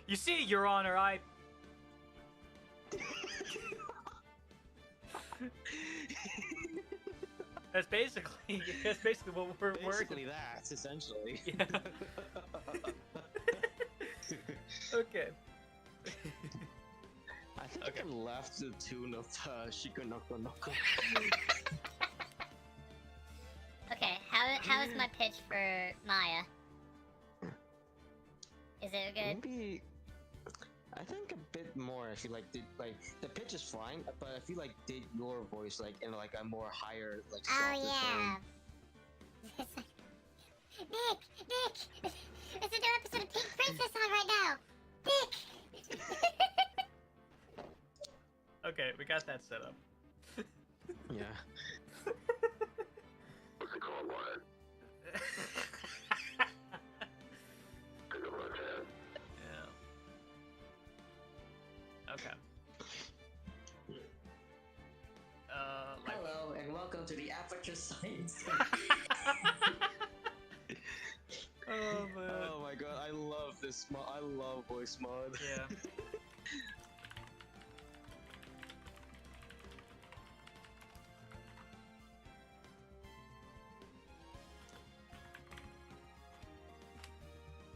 You see, Your Honor, I. That's basically what we're Basically, that's essentially. Yeah. Okay. I think I can laugh to the tune of Shikonoko Noko. Okay, how is my pitch for Maya? Is it good? Maybe I think a bit more. I feel like the pitch is fine, but I feel like did your voice like in like a more higher like softer Oh yeah. tone. It's like, Nick, it's a new episode of Pink Princess on right now. Nick. Okay, we got that set up. Yeah. What's it called, what? Pick up my pen. Yeah. Okay. Hello and welcome to the Aperture Science. Oh man. Oh my god, I love this mod. I love voice mod. Yeah.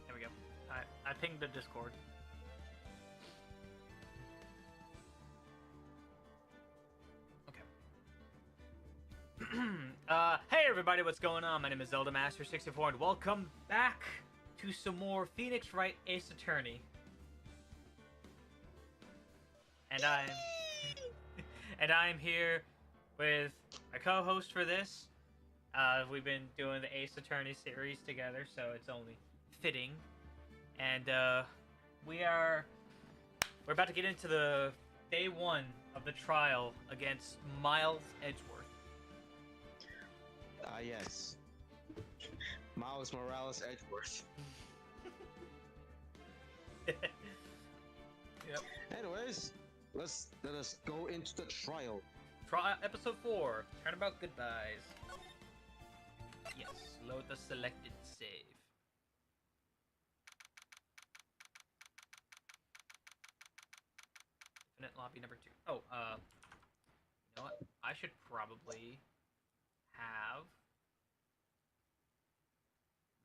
There we go. I pinged the Discord. Hey everybody, what's going on? My name is Zelda Master 64 and welcome back to some more Phoenix Wright Ace Attorney. And I'm here with my co-host for this. We've been doing the Ace Attorney series together, so it's only fitting. And we're about to get into the day one of the trial against Miles Edgeworth. Yes. Miles Morales Edgeworth. Yep. Anyways, let us go into the trial. Trial episode 4. Turnabout goodbyes. Yes. Load the selected save. Infinite lobby number 2. Oh, you know what? I should probably have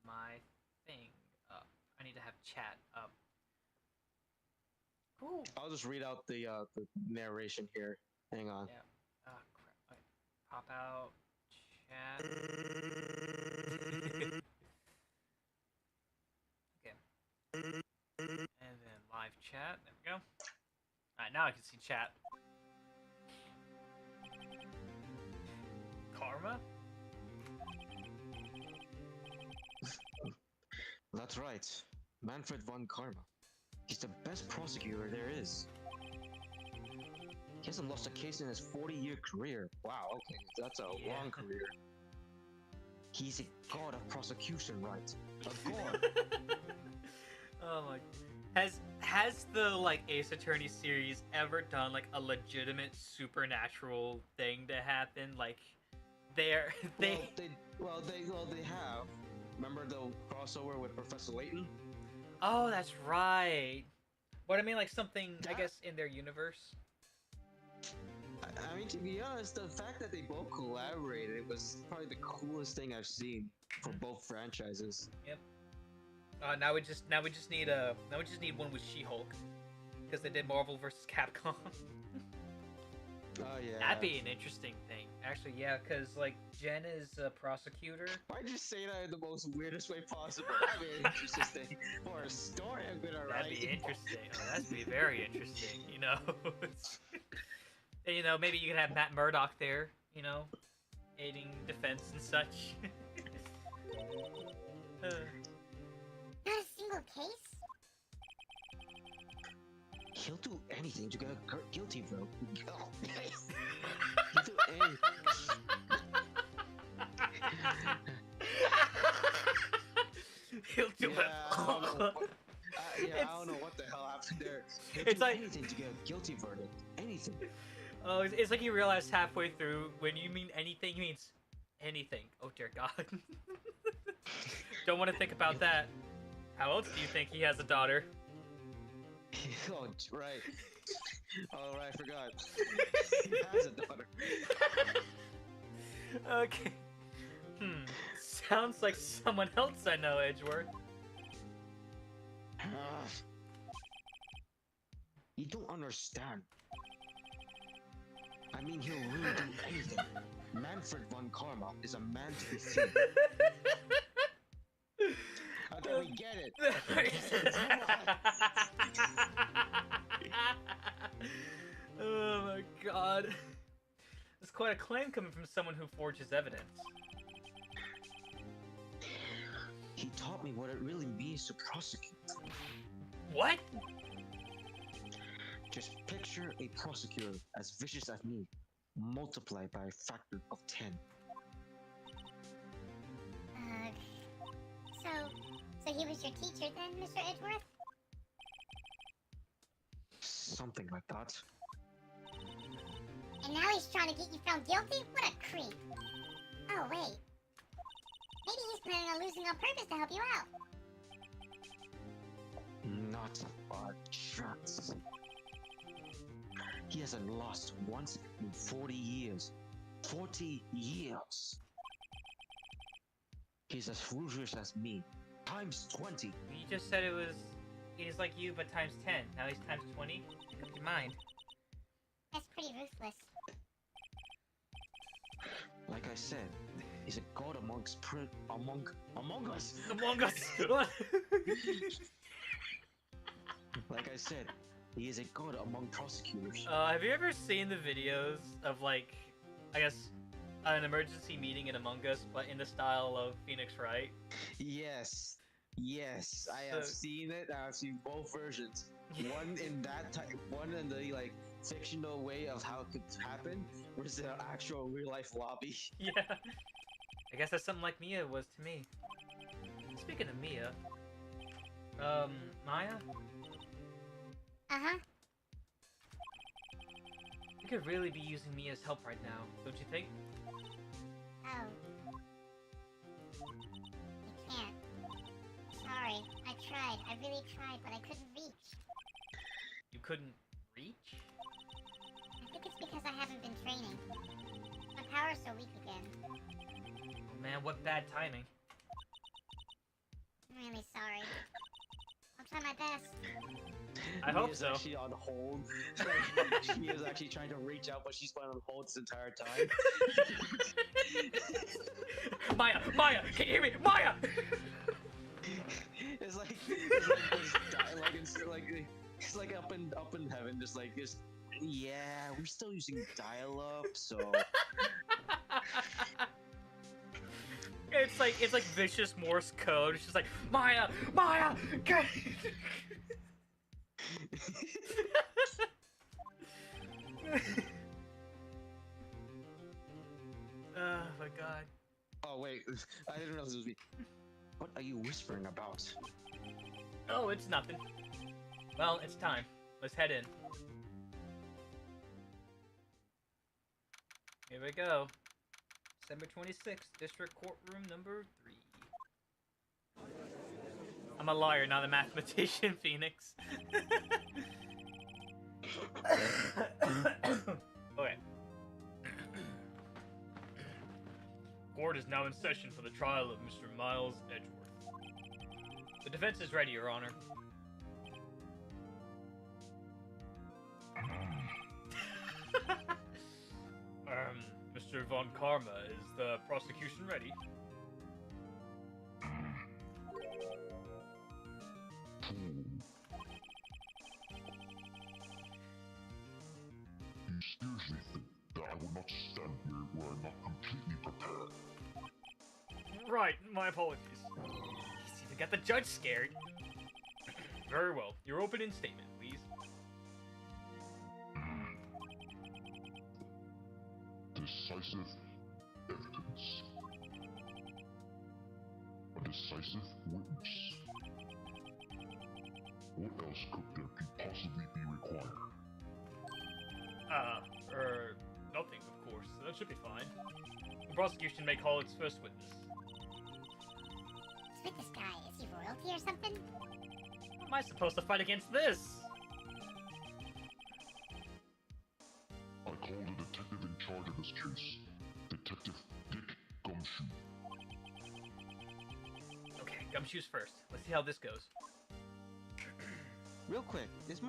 my thing up. I need to have chat up. Cool. I'll just read out the narration here. Hang on. Yeah. Crap. Okay. Pop out chat. Okay. And then live chat. There we go. Alright, now I can see chat. Karma? That's right. Manfred von Karma. He's the best prosecutor there is. He hasn't lost a case in his 40-year career. Wow, okay, that's a Yeah. long career. He's a god of prosecution, right? A god. Oh my. Has the like Ace Attorney series ever done like a legitimate supernatural thing to happen? Like they Well, they have. Remember the crossover with Professor Layton? Oh, that's right. What I mean, like something I That- guess in their universe. I mean, to be honest, the fact that they both collaborated was probably the coolest thing I've seen for both franchises. Now we just need one with She-Hulk because they did Marvel vs. Capcom. Oh yeah. That'd be an interesting thing, actually. Yeah, because like Jen is a prosecutor. Why'd you say that in the most weirdest way possible? That'd be an interesting thing for a story I'm gonna write. That'd be interesting. Oh, that'd be very interesting. You know. And, you know, maybe you could have Matt Murdock there. You know, aiding defense and such. Not a single case? He'll do anything to get a guilty vote. Oh, He'll do anything. He'll do Yeah, I don't know it. what- I don't know what the hell happened there. He'll It's do like- anything to get a guilty verdict. Anything. Oh, it's like you realize halfway through when you mean anything, he means anything. Oh dear God. Don't want to think about that. How else do you think he has a daughter? Oh, right. Oh, right, I forgot. He has a daughter. Okay. Sounds like someone else I know, Edgeworth. You don't understand. I mean, he'll really do anything. Manfred von Karma is a man to be feared. I thought we get it. Oh my god. That's quite a claim coming from someone who forges evidence. He taught me what it really means to prosecute. What? Just picture a prosecutor as vicious as me, multiplied by a factor of 10. So he was your teacher then, Mr. Edgeworth? Something like that. And now he's trying to get you found guilty? What a creep. Oh, wait. Maybe he's planning on losing on purpose to help you out. Not a chance. He hasn't lost once in 40 years. 40 years! He's as ruthless as me, times 20. You just said he's like you, but times 10. Now he's times 20? Make up your mind. That's pretty ruthless. Like I said, he's a god among us. Among us! Like I said, he is a god among prosecutors. Have you ever seen the videos of, like, I guess, an emergency meeting in Among Us, but in the style of Phoenix Wright? Yes, I have seen it. I've seen both versions. One in that type, one in the like fictional way of how it could happen, versus the actual real life lobby. Yeah. I guess that's something like Mia was to me. Speaking of Mia, Maya? Uh-huh. You could really be using Mia's help right now, don't you think? Oh. You can't. Sorry, I tried. I really tried, but I couldn't reach. You couldn't reach? I think it's because I haven't been training. My power's so weak again. Oh man, what bad timing. I'm really sorry. I'll try my best. I hope Mia's so. actually on hold. Like, she is actually trying to reach out, but she's been on hold this entire time. Maya! Can you hear me? Maya! It's like it's like up in heaven, just like this. Yeah, we're still using dial-up, so. It's like vicious Morse code. It's just like Maya, go. Oh my god. Oh wait, I didn't realize it was me. What are you whispering about? Oh, it's nothing. Well, it's time. Let's head in. Here we go. December 26th, District Courtroom number 3. I'm a lawyer, not a mathematician, Phoenix. Okay. Court is now in session for the trial of Mr. Miles Edgeworth. The defense is ready, Your Honor. Mr. Von Karma, is the prosecution ready? You seriously think that I will not stand here were I not completely prepared? Right, my apologies. He's even got the judge scared. Very well, your opening statement, please. Decisive evidence. A decisive witness. What else could there possibly be required? Nothing, of course. That should be fine. The prosecution may call its first witness. What's with this guy? Is he royalty or something? How am I supposed to fight against this? this case. Detective Dick Gumshoe. Okay, Gumshoe's first. Let's see how this goes. Real quick, is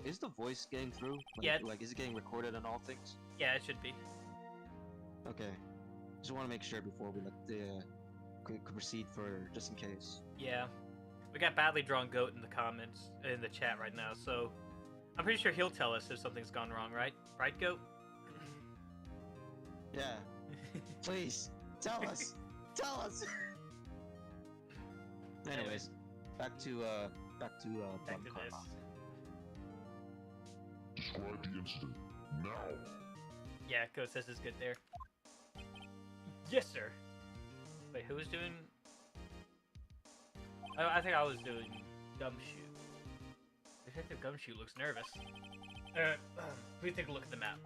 is the voice getting through? Like, Yeah. Like, is it getting recorded on all things? Yeah, it should be. Okay. Just want to make sure before we let the could proceed for just in case. Yeah. We got badly drawn goat in the comments in the chat right now, so I'm pretty sure he'll tell us if something's gone wrong, right? Right, goat? Yeah. Please tell us. Tell us. Anyways, back to Back to Bum this. Karma. Describe the incident now. Yeah, goat says it's good there. Yes, sir. Wait, who was doing? I think I was doing Gumshoe. Detective Gumshoe looks nervous. Please take a look at the map.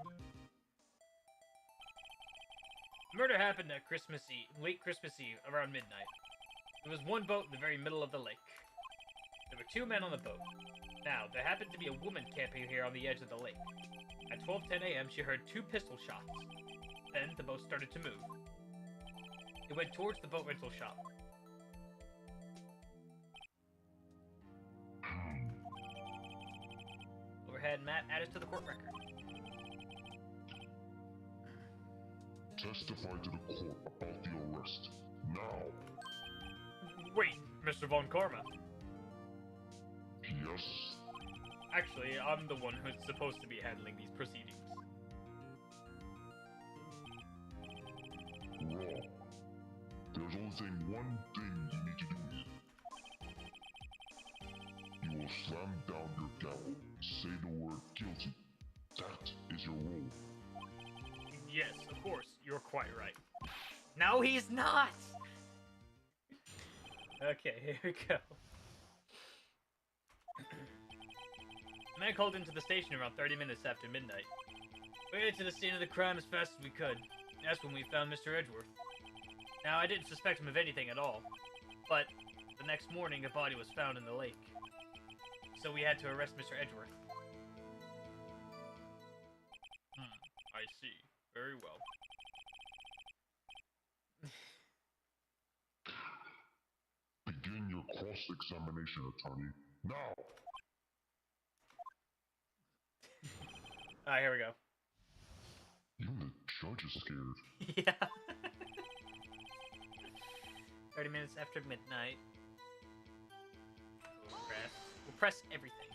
Murder happened at Christmas Eve, late Christmas Eve, around midnight. There was one boat in the very middle of the lake. There were 2 men on the boat. Now, there happened to be a woman camping here on the edge of the lake. At 12:10 a.m., she heard 2 pistol shots. Then, the boat started to move. They went towards the boat rental shop. Overhead map added to the court record. Testify to the court about the arrest now. Wait, Mr. Von Karma. Yes. Actually, I'm the one who's supposed to be handling these proceedings. Wrong. There's only one thing you need to do here. You will slam down your gavel, say the word guilty. That is your role. Yes, of course, you're quite right. No, he's not! Okay, here we go. The man called into the station around 30 minutes after midnight. We headed to the scene of the crime as fast as we could. That's when we found Mr. Edgeworth. Now, I didn't suspect him of anything at all, but the next morning a body was found in the lake. So we had to arrest Mr. Edgeworth. I see. Very well. Begin your cross-examination, attorney. Now! Alright, here we go. Even the judge is scared. Yeah. 30 minutes after midnight. We'll press everything.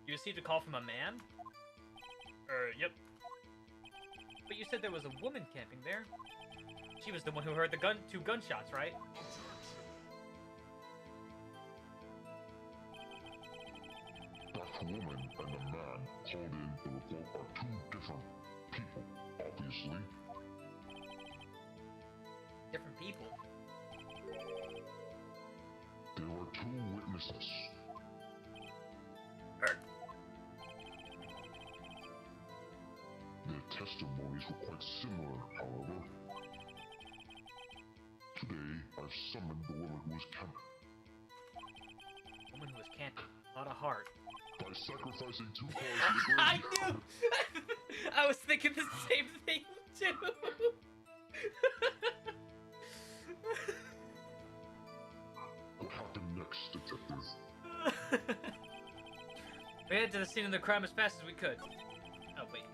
You received a call from a man? Yep. But you said there was a woman camping there. She was the one who heard the 2 gunshots, right? That woman and the man called in the report are 2 different people, obviously. Different people. There were 2 witnesses. Their testimonies were quite similar, however. Today, I've summoned the woman who was camping. Woman who was camping. A lot of heart. By sacrificing 2 cars to the I grave. knew! I was thinking the same thing, too! What happened next, detective? We headed to the scene of the crime as fast as we could. Oh, wait.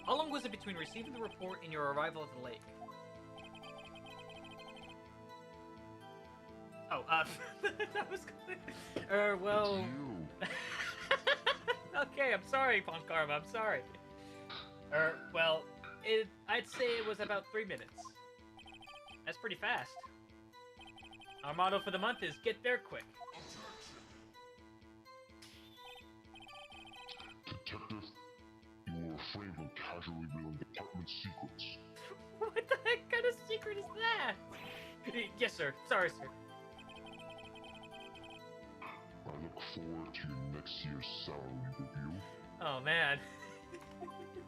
How long was it between receiving the report and your arrival at the lake? Oh, that was well... It's you. Okay, I'm sorry, Von Karma, I'm sorry. Well, I'd say it was about 3 minutes. That's pretty fast. Our motto for the month is get there quick. Detective, you will refrain from casually revealing department secrets. What the heck kind of secret is that? Yes, sir. Sorry, sir. I look forward to your next year's salary review. Oh, man.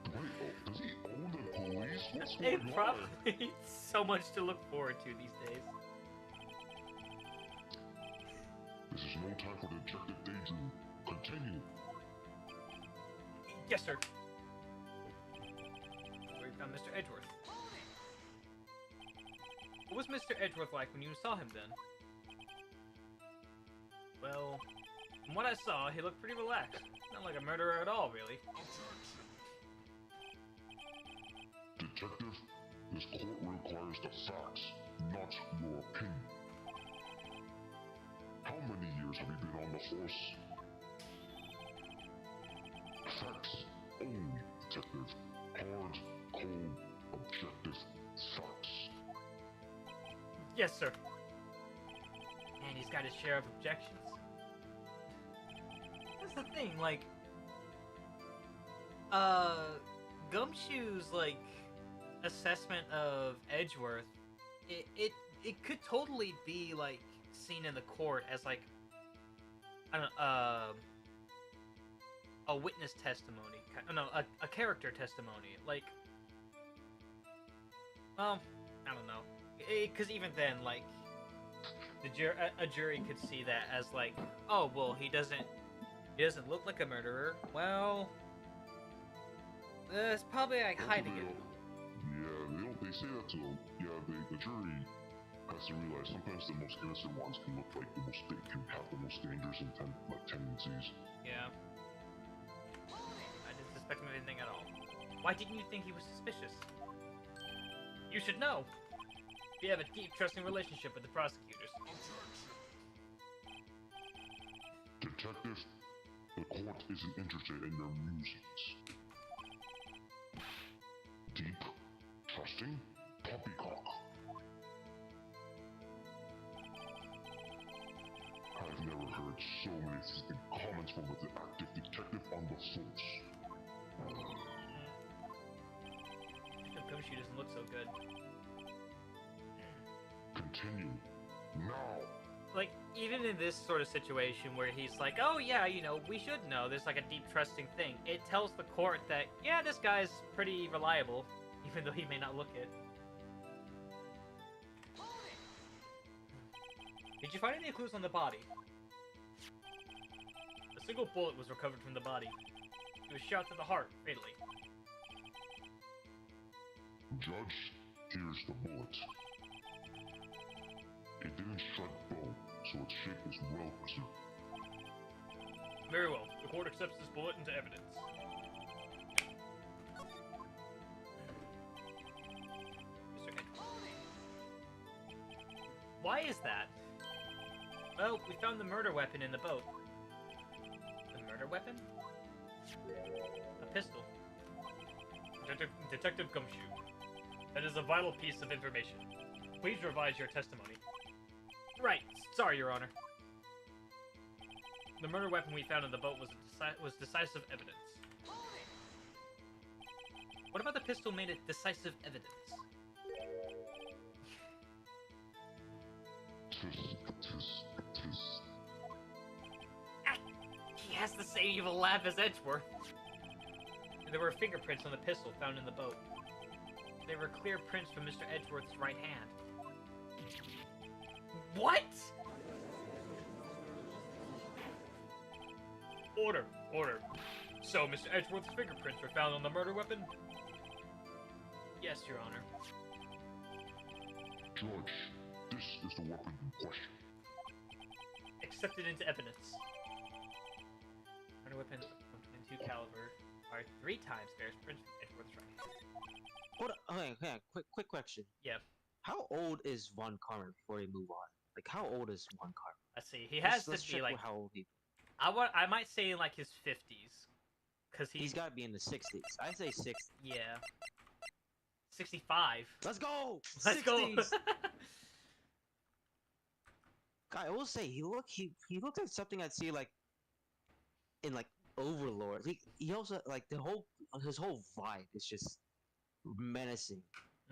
Wait, does he own the police? What's Hey, going on? probably so much to look forward to these days. This is no time for Detective Daydream. Continue. Yes, sir. Where you found Mr. Edgeworth. What was Mr. Edgeworth like when you saw him then? Well, from what I saw, he looked pretty relaxed. Not like a murderer at all, really. Detective, this court requires the facts, not your opinion. How many years have you been on the force? Facts only, detective. Hard, cold, objective facts. Yes, sir. And he's got his share of objections. That's the thing, like, Gumshoe's, like, assessment of Edgeworth, it could totally be, like, seen in the court as, like, I don't know, a witness testimony. No, a character testimony. Like, well, I don't know. Because even then, like, a jury could see that as, like, oh, well, he doesn't look like a murderer. Well, it's probably, like, hiding it. They say that to them. Yeah, the jury has to realize sometimes the most innocent ones can look like the most, they can have the most dangerous tendencies. Yeah. I didn't suspect him of anything at all. Why didn't you think he was suspicious? You should know. We have a deep, trusting relationship with the prosecutors. Detective, the court isn't interested in your musings. Deep, trusting, poppycock. I've never heard so many distinct comments from an active detective on the force. Gumshoe doesn't look so good. Continue. Now. Like, even in this sort of situation where he's like, oh yeah, you know, we should know, there's like a deep trusting thing, it tells the court that, yeah, this guy's pretty reliable, even though he may not look it. Did you find any clues on the body? A single bullet was recovered from the body. He was shot to the heart, fatally. Judge, here's the bullet. It didn't strike bone, so its shape is well preserved. Very well. The court accepts this bullet into evidence. Mr. Edgeworth. Why is that? Well, we found the murder weapon in the boat. The murder weapon? A pistol. Detective Gumshoe. That is a vital piece of information. Please revise your testimony. Right. Sorry, Your Honor. The murder weapon we found in the boat was decisive evidence. What about the pistol made it decisive evidence? He has the same evil laugh as Edgeworth. There were fingerprints on the pistol found in the boat. They were clear prints from Mr. Edgeworth's right hand. What? Order. So, Mr. Edgeworth's fingerprints were found on the murder weapon? Yes, Your Honor. Judge, this is the weapon in question. Accepted into evidence. Murder weapon, 122 caliber, fired 3 times. There's prints from Edgeworth's right hand. Hold on, hang on. Quick question. Yeah. How old is Von Karma before we move on? Like, how old is Von Karma? Let's see. He has Let's to be check like. how old he. I might say like his 50s, cause He's got to be in the 60s. I say 60. Yeah. 65. Let's go. Let's 60s. go. I will say he looked like something I'd see like in like Overlord. He also like his whole vibe is just menacing.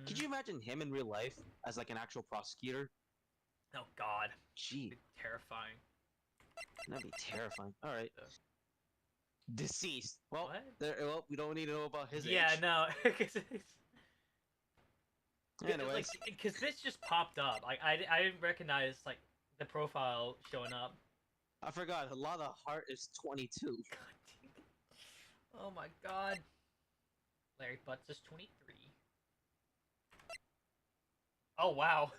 Could you imagine him in real life as like an actual prosecutor? Oh God. Gee, Terrifying. that'd be terrifying. All right. Deceased. Well, What? we don't need to know about his Yeah, age. no. Anyways, Because this just popped up. Like I didn't recognize like the profile showing up. I forgot. Lava Heart is 22. Oh my god. Larry Butts is 23. Oh wow.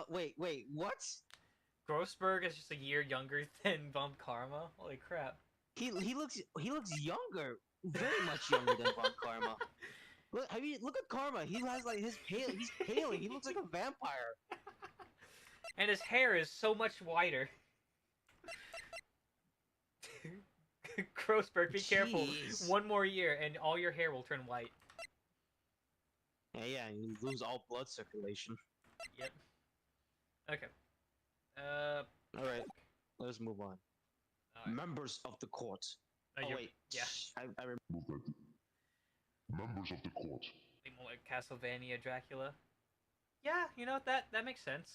Wait, what? Grossberg is just a year younger than Von Karma. Holy crap. He looks younger, very much younger than Von Karma. Look, I mean, look at Karma. He has like he's paling. He looks like a vampire. And his hair is so much whiter. Grossberg, be careful. Jeez. One more year and all your hair will turn white. Yeah, you lose all blood circulation. Yep. Okay. All right, let's move on. Alright. Members of the court. Oh you're- wait, yeah. I remember. Move that. Members of the court, Think more like Castlevania Dracula. Yeah, you know that makes sense.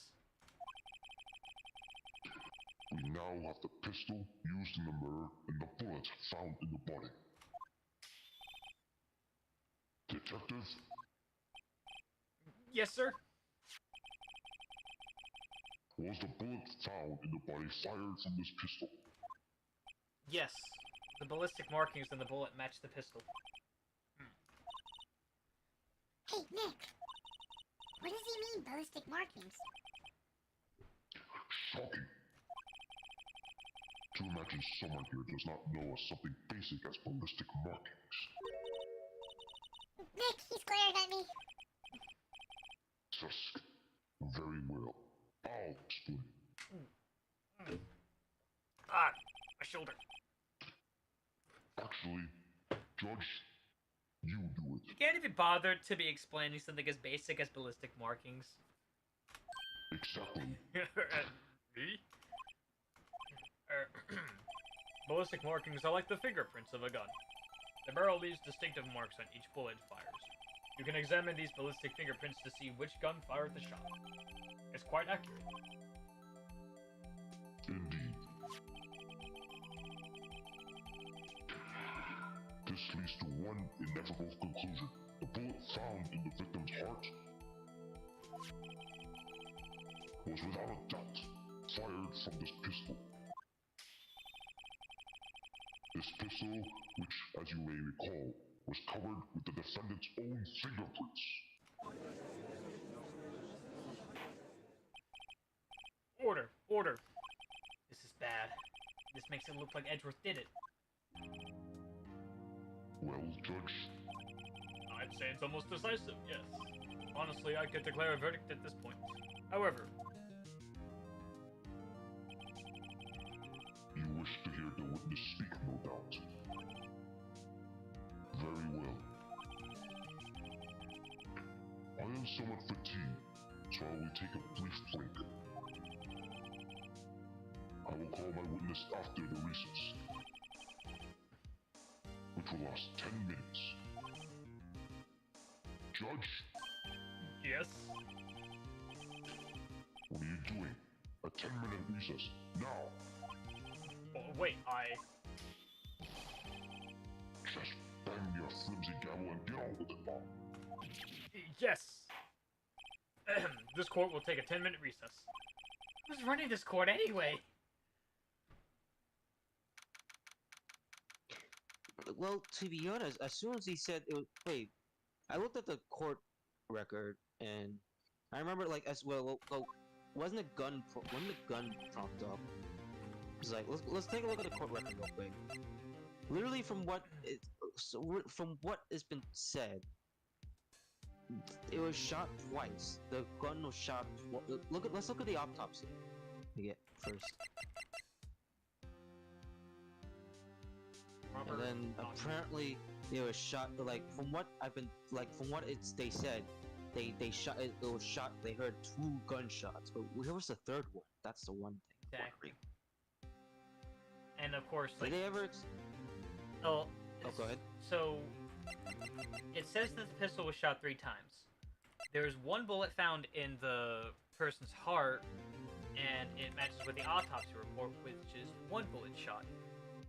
we now have the pistol used in the murder and the bullet found in the body. Detective, Yes, sir. was the bullet found in the body fired from this pistol? Yes. The ballistic markings on the bullet match the pistol. Hey, Nick. What does he mean, ballistic markings? Shocking. To imagine someone here does not know something basic as ballistic markings. Nick, he's glaring at me. Tusk. Very well. I'll explain. Ah, my shoulder. Actually, Judge, you do it. You can't even bother to be explaining something as basic as ballistic markings. Exactly. Me? Ballistic markings are like the fingerprints of a gun. The barrel leaves distinctive marks on each bullet it fires. You can examine these ballistic fingerprints to see which gun fired the shot. It's quite accurate. Indeed. This leads to one inevitable conclusion. The bullet found in the victim's heart was without a doubt fired from this pistol. This pistol, which, as you may recall, was covered with the defendant's own fingerprints. Order! Order! This is bad. This makes it look like Edgeworth did it. Well, Judge, I'd say it's almost decisive, yes. Honestly, I could declare a verdict at this point. However, you wish to hear the witness speak, no doubt. Very well. I am somewhat fatigued, so I will take a brief break. I will call my witness after the recess, which will last 10 minutes. Judge, yes? what are you doing? A 10-minute recess, now! Oh, wait, Just bang your flimsy gavel and get on with it, Bob. Yes! This court will take a 10-minute recess. Who's running this court anyway? Well, to be honest, as soon as he said it was, wait, I looked at the court record and I remember like as well. Wasn't a gun propped up? It's like let's take a look at the court record real quick. Literally, from what has been said, it was shot twice. The gun was shot. Let's look at the autopsy. Again first. And then apparently it was shot like from what they said, they shot it was shot. They heard 2 gunshots, but where was the third one? That's the one thing. I'm Exactly. wondering. And of course, like, Did they ever? oh, Go ahead. So, it says that the pistol was shot 3 times. There's 1 bullet found in the person's heart, and it matches with the autopsy report, which is 1 bullet shot.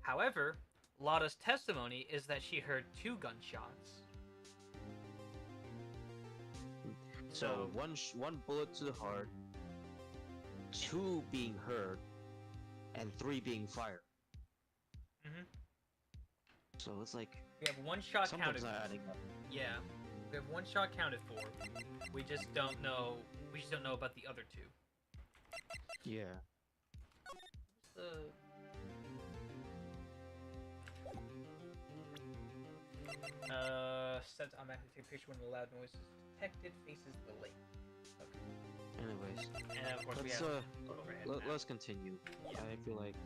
However, Lotta's testimony is that she heard 2 gunshots. So one bullet to the heart, 2 being heard, and 3 being fired. Mhm. So it's like We have one shot something's counted. not adding up. Yeah, we have one shot counted for. We just don't know. We just don't know about the other two. Yeah. Sets automatically take a picture when the loud noise is detected. Faces the lake. Okay. Anyways, And of course we let's have overhead map. let's continue. Yeah. I feel like.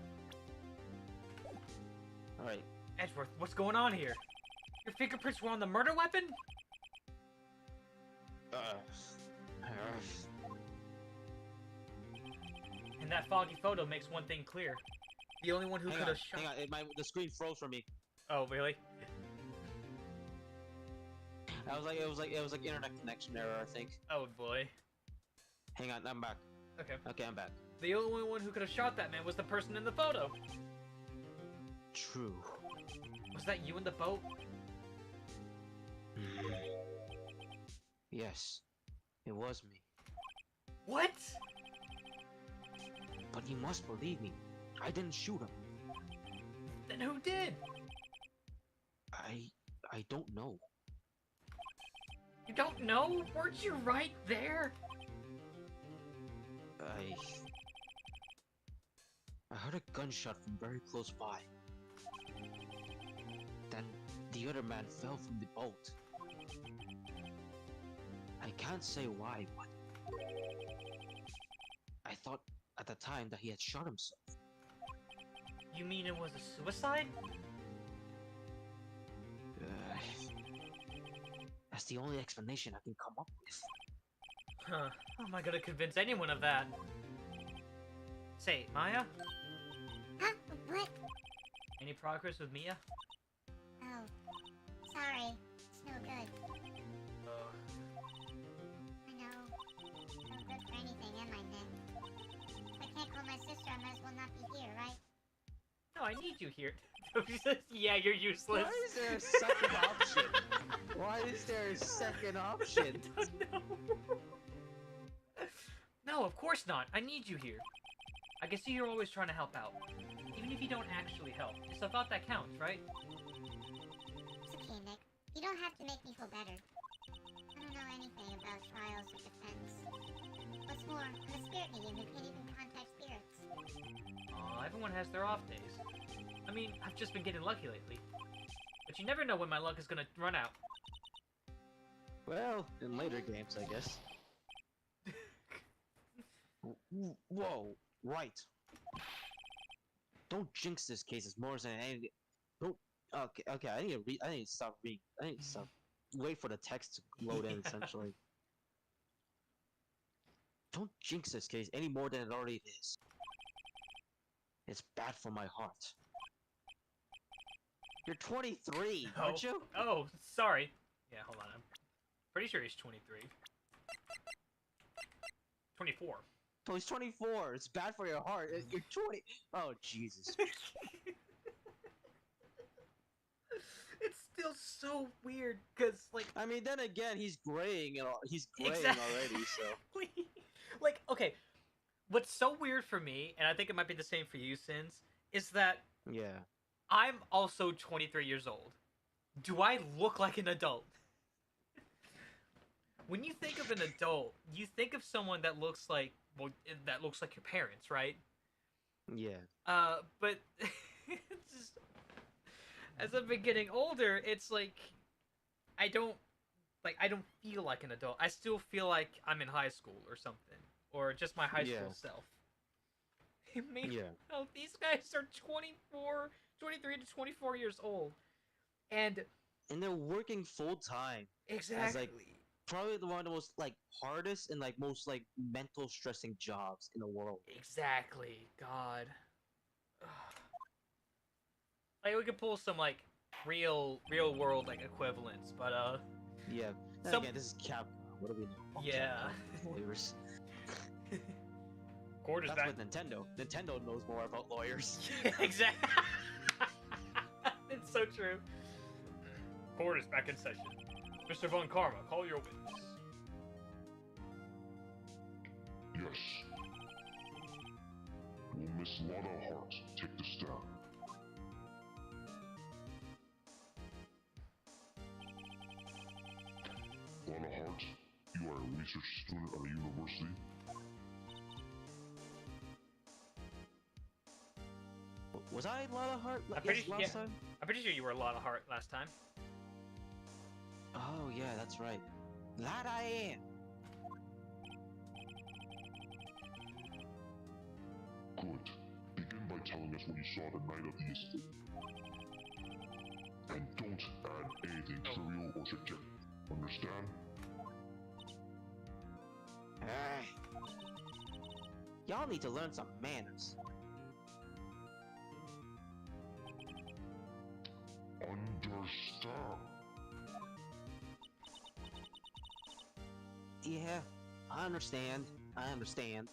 All right. Edgeworth, what's going on here? Your fingerprints were on the murder weapon? And that foggy photo makes one thing clear. The only one who could have shot. Hang on, the screen froze for me. Oh, really? It was like internet connection error, I think. Oh boy. Hang on, I'm back. Okay. Okay, I'm back. The only one who could have shot that man was the person in the photo. True. Was that you in the boat? Yes, it was me. What? But you must believe me. I didn't shoot him. Then who did? I don't know. You don't know? Weren't you right there? I heard a gunshot from very close by. Then the other man fell from the boat. I can't say why, but I thought at the time that he had shot himself. You mean it was a suicide? That's the only explanation I can come up with. Huh. How am I gonna convince anyone of that? Say, Maya? Huh? What? Any progress with Mia? Oh. Sorry. It's no good. I know. No good for anything, am I, Nick? If I can't call my sister, I might as well not be here, right? No, I need you here. Yeah, you're useless. Why is there a second option? Why is there a second option? I don't know. No, of course not. I need you here. I can see you're always trying to help out. Even if you don't actually help. It's the thought that counts, right? It's okay, Nick. You don't have to make me feel better. I don't know anything about trials or defense. What's more, I'm a spirit medium who can't even contact spirits. Aw, everyone has their off days. I mean, I've just been getting lucky lately. But you never know when my luck is gonna run out. Well, in later games, I guess. Whoa, right. Don't jinx this case as more than anything. Don't. Okay. I need to stop reading. I need to stop. Wait for the text to load in. Essentially. Don't jinx this case any more than it already is. It's bad for my heart. You're 23, aren't you? Oh, sorry. Yeah, hold on. I'm pretty sure he's 23. 24. Oh, he's 24. It's bad for your heart. You're 20. Oh, Jesus. It's still so weird, because, like... I mean, then again, he's graying and all. He's graying already, so... Like, okay, what's so weird for me, and I think it might be the same for you, Sins, is that Yeah. I'm also 23 years old. Do I look like an adult? When you think of an adult, you think of someone that looks like, well, that looks like your parents, right? Yeah. But it's just, as I've been getting older, it's like I don't feel like an adult. I still feel like I'm in high school or something, or just my high school self. Oh, these guys are 23 to 24 years old, and they're working full time. Exactly. As, like, probably one of the most like hardest and like most like mental stressing jobs in the world. Exactly. God. Like, we could pull some like real world like equivalents, but Yeah. Then again, this is Capcom. What do we know? Yeah. Lawyers. Quarters That's back. with Nintendo. Nintendo knows more about lawyers. Exactly. It's so true. Court is back in session. Mr. Von Karma, call your witness. Yes. Will Miss Lana Hart take the stand? a research student at a university. Was I Lala Heart I'm pretty last yeah. time? I'm pretty sure you were a lot of heart last time. Oh yeah, that's right. That I am. Good. Begin by telling us what you saw the night of the escape. And don't add anything trivial or subjective. Understand? Y'all need to learn some manners. Understand? Yeah, I understand. I understand.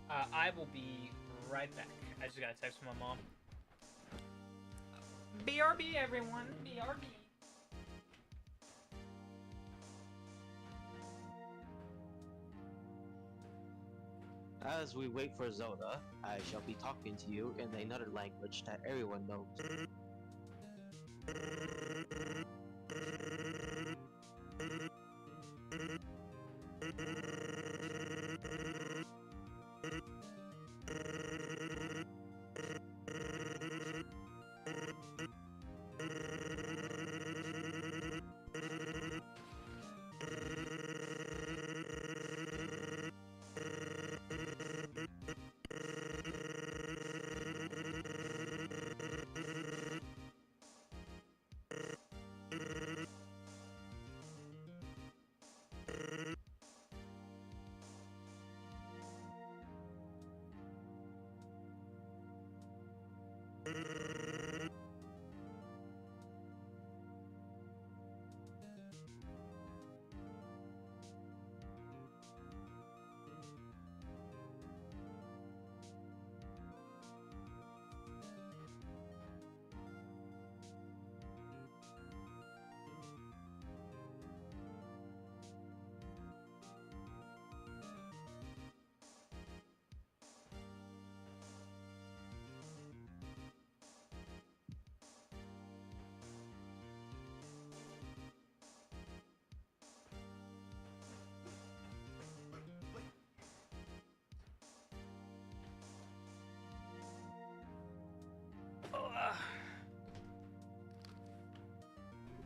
I will be right back. I just got a text from my mom. BRB, everyone. BRB. As we wait for Zoda, I shall be talking to you in another language that everyone knows.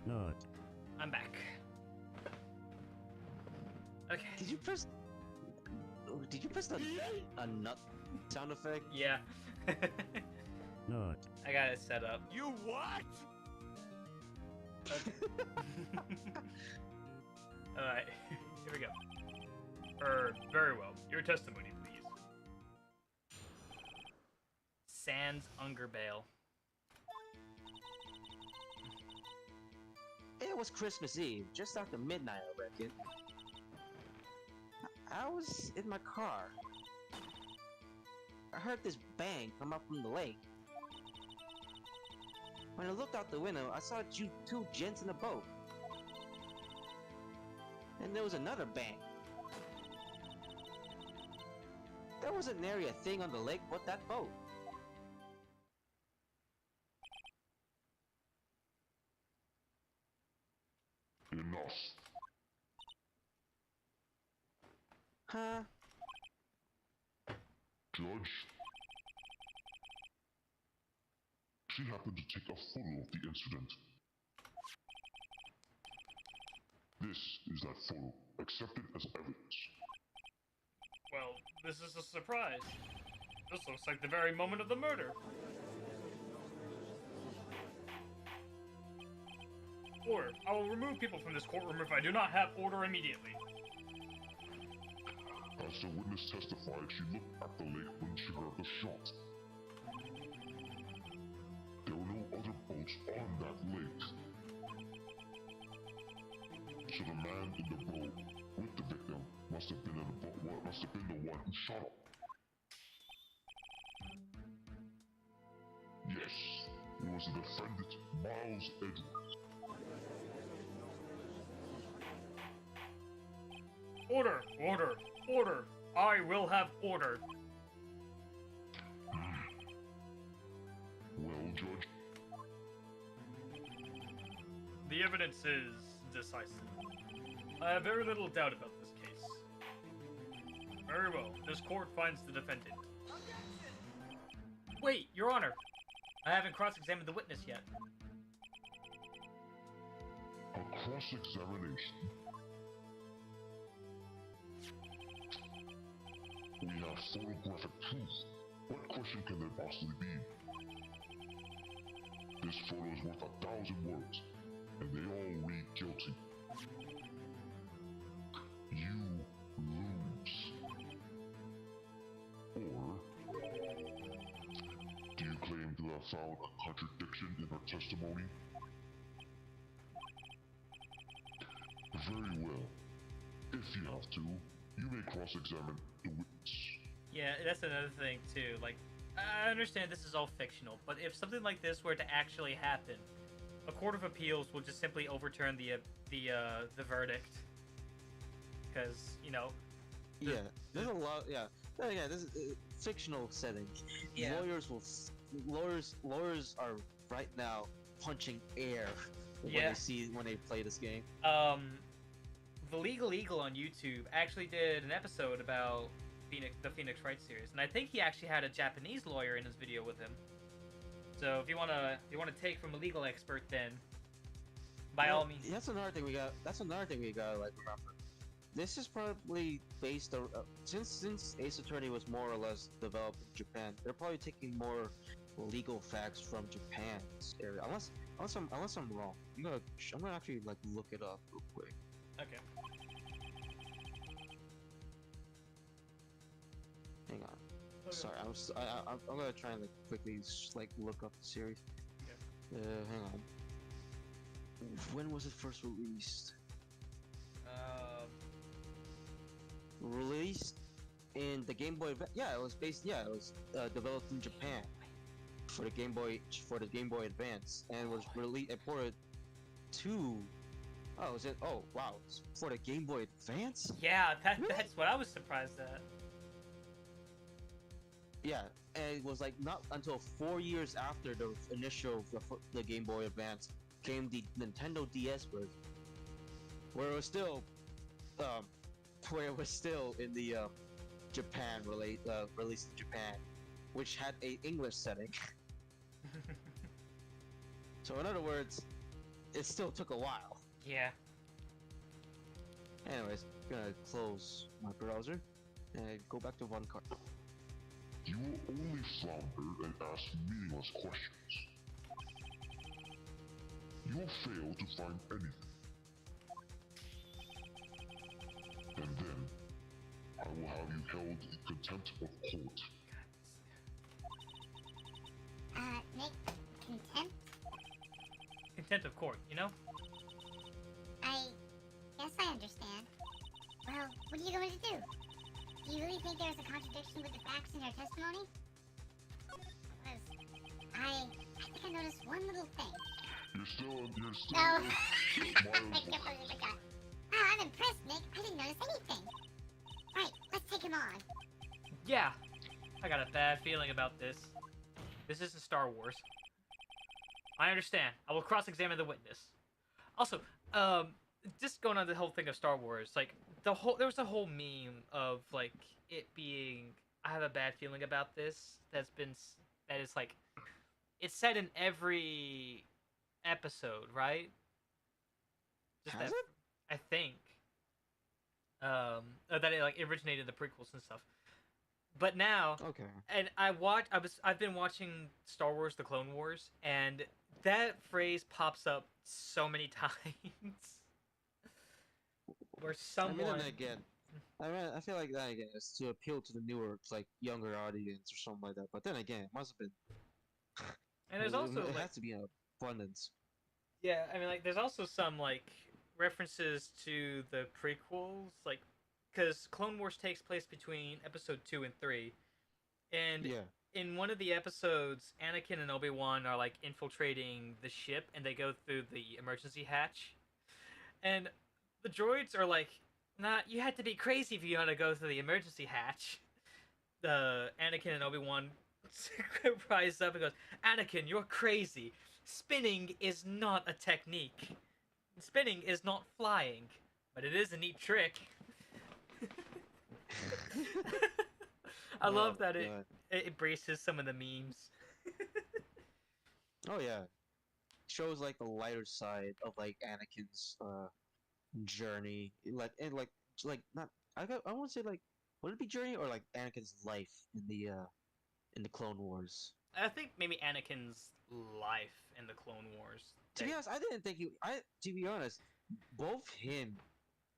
Nut. I'm back. Okay. Did you press the a nut sound effect? Yeah. Nut. I got it set up. You what? Alright. Here we go. Very well. Your testimony, please. Sans Ungerbale. It was Christmas Eve, just after midnight, I reckon. I was in my car. I heard this bang come up from the lake. When I looked out the window, I saw two gents in a boat. And there was another bang. There wasn't nary a thing on the lake but that boat. Enough. Huh? Judge. She happened to take a photo of the incident. This is that photo, accepted as evidence. Well, this is a surprise. This looks like the very moment of the murder. Order. I will remove people from this courtroom if I do not have order immediately. As the witness testified, she looked at the lake when she heard the shot. There were no other boats on that lake. So the man in the boat with the victim must have been the one who shot him. Yes, it was the defendant, Miles Edwards. Order! Order! Order! I will have order! Well, Judge, The evidence is decisive. I have very little doubt about this case. Very well. This court finds the defendant. Wait, Your Honor. I haven't cross-examined the witness yet. A cross-examination. We have photographic proof. What question can there possibly be? This photo is worth 1,000 words, and they all read guilty. You lose. Or, do you claim to have found a contradiction in her testimony? Very well. If you have to, you may cross-examine the witness. Yeah, that's another thing too. Like, I understand this is all fictional, but if something like this were to actually happen, a court of appeals will just simply overturn the verdict. Because Yeah, there's a lot. Yeah, this is a fictional setting. Yeah. Lawyers are right now punching air Yeah. when they play this game. The Legal Eagle on YouTube actually did an episode about the Phoenix Wright series, and I think he actually had a Japanese lawyer in his video with him. So if you wanna take from a legal expert, then by all means. That's another thing we got. Like remember. This is probably based on since Ace Attorney was more or less developed in Japan. They're probably taking more legal facts from Japan's area. Unless I'm wrong. I'm gonna actually like look it up real quick. Okay. Hang on. Okay. Sorry, I'm gonna try and like quickly like look up the series. Okay. Hang on. When was it first released? Released in the Game Boy. Yeah, it was developed in Japan for the Game Boy Advance, and was ported to. Oh, is it? Oh, wow! It's for the Game Boy Advance. Yeah, Really? that's what I was surprised at. Yeah, and it was like not until 4 years after the initial the Game Boy Advance came the Nintendo DS version, where it was still in the Japan released in Japan, which had a English setting. So in other words, it still took a while. Yeah. Anyways, I'm gonna close my browser and go back to one card. You will only flounder and ask meaningless questions. You will fail to find anything. And then, I will have you held in contempt of court. Nick, contempt? Contempt of court, you know? I guess I understand. Well, what are you going to do? Do you really think there's a contradiction with the facts in her testimony? I think I noticed one little thing. You're still. No! I Miles, can't believe I got. Wow, I'm impressed, Nick. I didn't notice anything. Right, let's take him on. Yeah. I got a bad feeling about this. This isn't Star Wars. I understand. I will cross-examine the witness. Also, just going on the whole thing of Star Wars, like there was a whole meme of like it being. I have a bad feeling about this. That is like, it's said in every episode, right? Just Has that, it? I think. That it like originated in the prequels and stuff. But now, Okay. and I've been watching Star Wars: The Clone Wars, and that phrase pops up so many times. Where someone. I feel like that again is to appeal to the newer, like younger audience or something like that. But then again, it must have been. And there's also it like, has to be an abundance. yeah, I mean like there's also some like references to the prequels, like because Clone Wars takes place between episode 2 and 3, and Yeah. in one of the episodes, Anakin and Obi-Wan are like infiltrating the ship, and they go through the emergency hatch, and the droids are like, "Nah, you had to be crazy if you had to go through the emergency hatch." The Anakin and Obi-Wan rise up and goes, "Anakin, you're crazy. Spinning is not a technique. Spinning is not flying. but it is a neat trick. I love that God. it embraces some of the memes. Oh yeah, shows like the lighter side of like Anakin's journey, like not I want to say like would it be journey or like Anakin's life in the Clone Wars. I think maybe Anakin's life in the Clone Wars. To be honest, I didn't think he. I to be honest, both him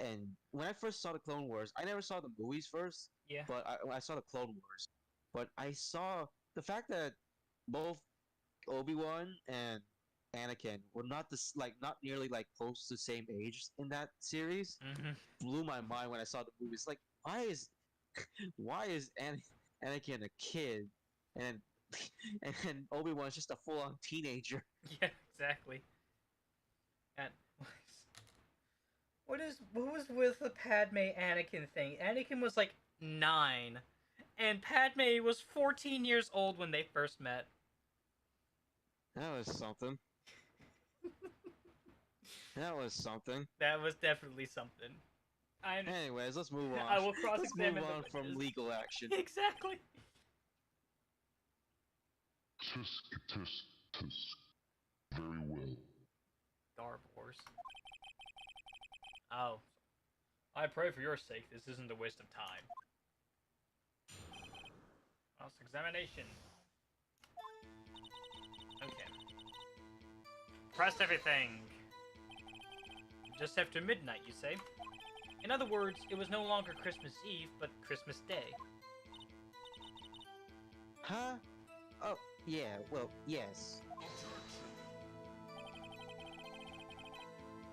and when I first saw the Clone Wars, I never saw the movies first, Yeah. but I saw the Clone Wars. But I saw the fact that both Obi-Wan and Anakin were not not nearly like close to the same age in that series Mm-hmm. blew my mind when I saw the movies. Like, why is Anakin a kid and and Obi-Wan's just a full-on teenager? Yeah, exactly. And what was with the Padme Anakin thing? Anakin was like 9, and Padme was 14 years old when they first met. That was something. That was something. That was definitely something. Anyways, let's move on. I will Let's cross-examine move the on from witness. legal action. Exactly. Tisk, tisk, tisk. Very well. Star Wars. Oh. I pray for your sake this isn't a waste of time. Cross-examination. Okay. Press everything. Just after midnight, you say? In other words, it was no longer Christmas Eve, but Christmas Day. Huh? Oh, yeah. Well, yes.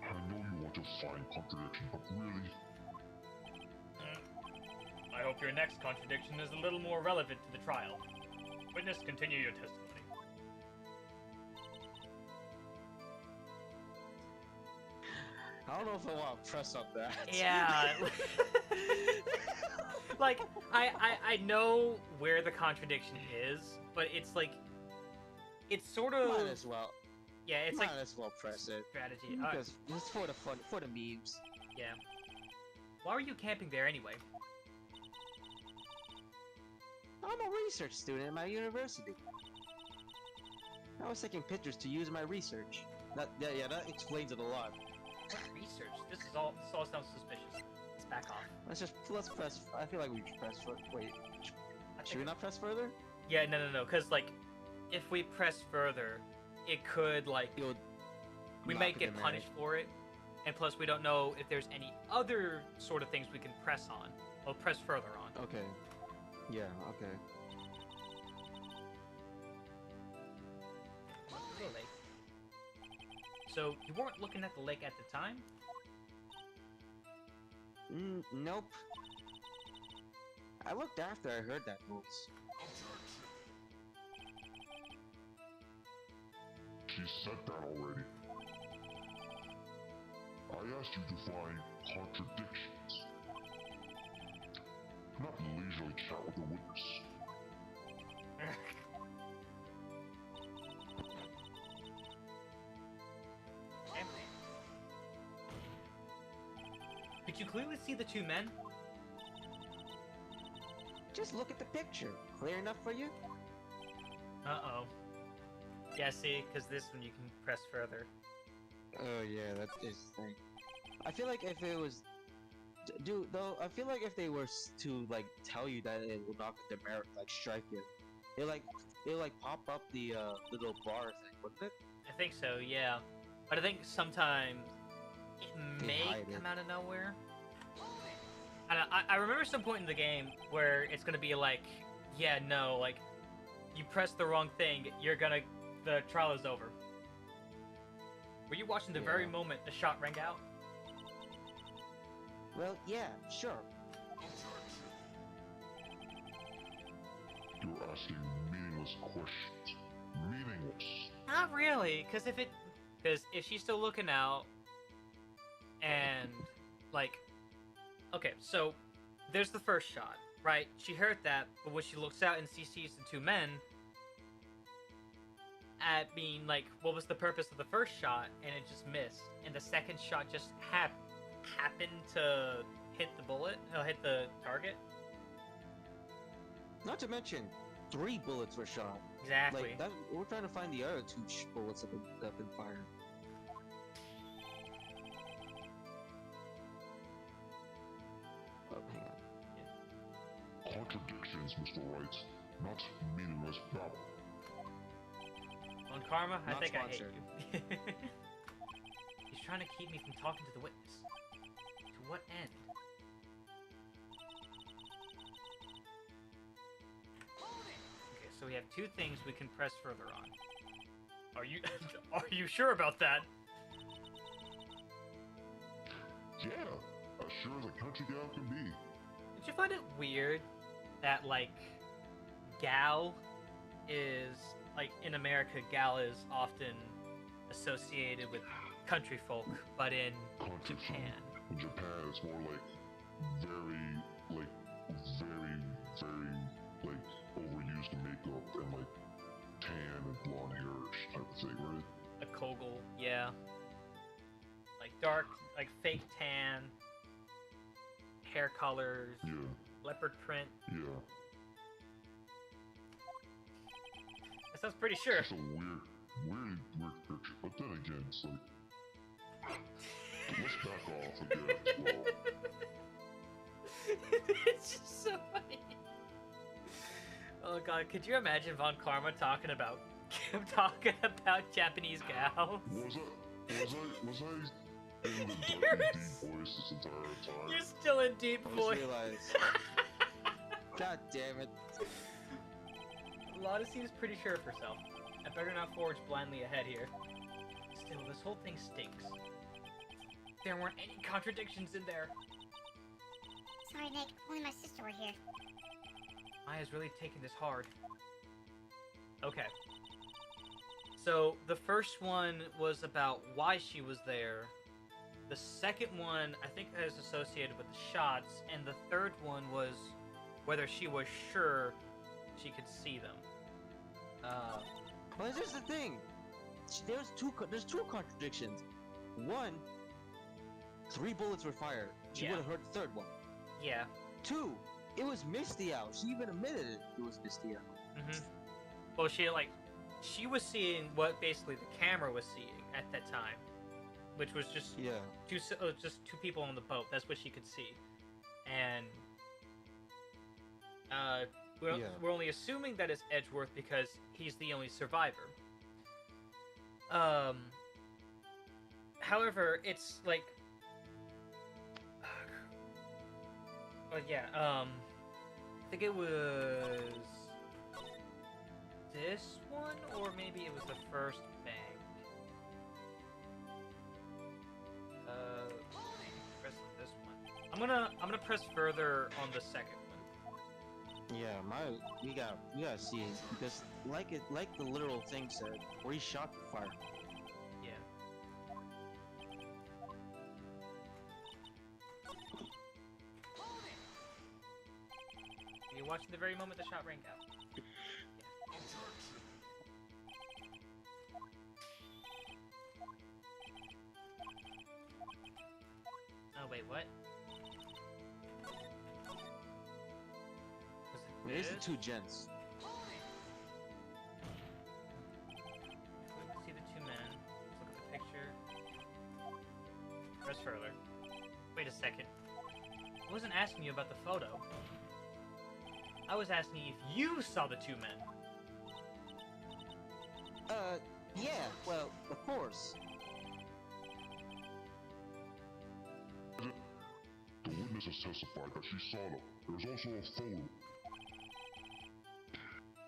I know you want to find contradiction, but really, I hope your next contradiction is a little more relevant to the trial. Witness, continue your testimony. I don't know if I want to press up that. Yeah. Like, I know where the contradiction is, but it's like, it's sort of, Might as well. yeah, it's Might like as well press it. strategy. Because it's for the fun, for the memes. Yeah. Why were you camping there anyway? I'm a research student at my university. I was taking pictures to use in my research. That explains it a lot. What research? This all sounds suspicious. Let's back off. Let's press. I feel like we should press. Wait, I should we think- not press further? Yeah, no, because like, if we press further, it could like You'll. we knock might it get in there. punished for it, and plus we don't know if there's any other sort of things we can press on. Or press further on. Okay. Yeah. Okay. The lake. So you weren't looking at the lake at the time? Nope. I looked after I heard that noise. she said that already. I asked you to find contradictions, not leisurely chat with the witness. Could you clearly see the two men? Just look at the picture. Clear enough for you? Uh-oh. Yeah, see, because this one you can press further. Oh yeah, that is the thing. I feel like if it was, dude, though, I feel like if they were to like tell you that it will knock the merit, like strike you, it'll like pop up the little bar thing, wouldn't it? I think so, yeah. But I think sometimes it They may hide it. come out of nowhere. I remember some point in the game where it's gonna be like, yeah, no, like, you press the wrong thing, the trial is over. Were you watching the very Yeah. moment the shot rang out? Well, yeah, sure. You're asking meaningless questions. Meaningless. Not really, because if she's still looking out, and like, okay, so there's the first shot, right? She heard that, but when she looks out and sees the two men, at being like, what was the purpose of the first shot? And it just missed, and the second shot just happened. happen to hit the bullet, hit the target. Not to mention, 3 bullets were shot. Exactly. Like that, we're trying to find the other 2 bullets that have been fired. Oh, hang on. Contradictions, Mr. Wright. Not meaningless babble. On Karma, I Not think sponsored. I hate you. He's trying to keep me from talking to the witness. To what end? Okay, so we have 2 things we can press further on. Are you are you sure about that? Yeah, as sure as a country gal can be. Did you find it weird that like gal is like in America gal is often associated with country folk, but in Country Japan. In Japan, it's more like very, like overused makeup and like tan and blonde hair type of thing, right? A kogel, yeah. Like dark, like fake tan, hair colors, Yeah, leopard print. yeah. That sounds pretty sure. It's a weird picture. But then again, it's like, let's back off again as well. It's just so funny. Oh god, could you imagine Von Karma talking about Japanese gal? Was I in the dark You're and deep s- voice this entire time? You're still in deep I just voice. realized. God damn it. Lotta seems pretty sure of herself. I better not forge blindly ahead here. Still, this whole thing stinks. There weren't any contradictions in there. Sorry, Nick. Only my sister were here. Maya's really taking this hard. Okay. So, the first one was about why she was there. The second one, I think, is associated with the shots. And the third one was whether she was sure she could see them. Well, here's the thing. There's 2 contradictions. One, 3 bullets were fired. She Yeah. would have heard the third one. Yeah. 2, it was misty out. She even admitted it was misty out. Well, she was seeing what basically the camera was seeing at that time, which was just Yeah. just 2 people on the boat. That's what she could see, and Yeah. we're only assuming that it's Edgeworth because he's the only survivor. However, it's like, I think it was this one, or maybe it was the first bank. Press this one. I'm gonna press further on the second one. Yeah, we gotta see it because like the literal thing said, where he shot the fire. Yeah. You're watching the very moment the shot rang out. Oh wait, what? Was There's it the this? 2 gents. See the 2 men. Let's look at the picture. Press further. Wait a second. I wasn't asking you about the photo. I was asking if you saw the 2 men. Yeah, well, of course. The witness has testified that she saw them. There's also a photo.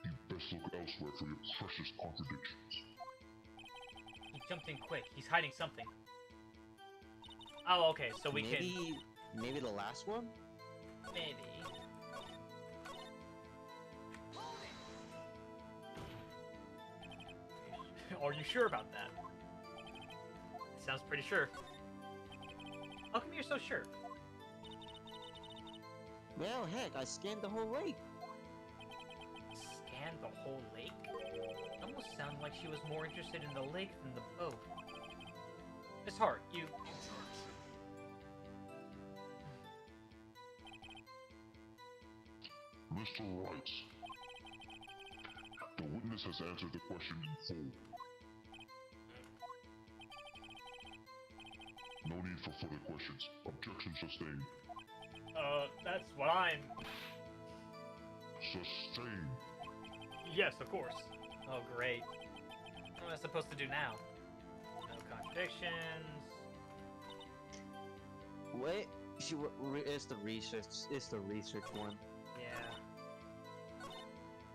You best look elsewhere for your precious contradictions. He jumped in quick. He's hiding something. Oh, okay. So we can Maybe the last one? maybe. Are you sure about that? Sounds pretty sure. How come you're so sure? Well, heck, I scanned the whole lake. Scan the whole lake? Almost sounded like she was more interested in the lake than the boat. Miss Hart, you... Mr. Wright, the witness has answered the question in full. No need for further questions. Objection sustained. That's what I'm... Sustained. Yes, of course. Oh, great. What am I supposed to do now? No contradictions. Wait, it's the research. It's the research one. Yeah. I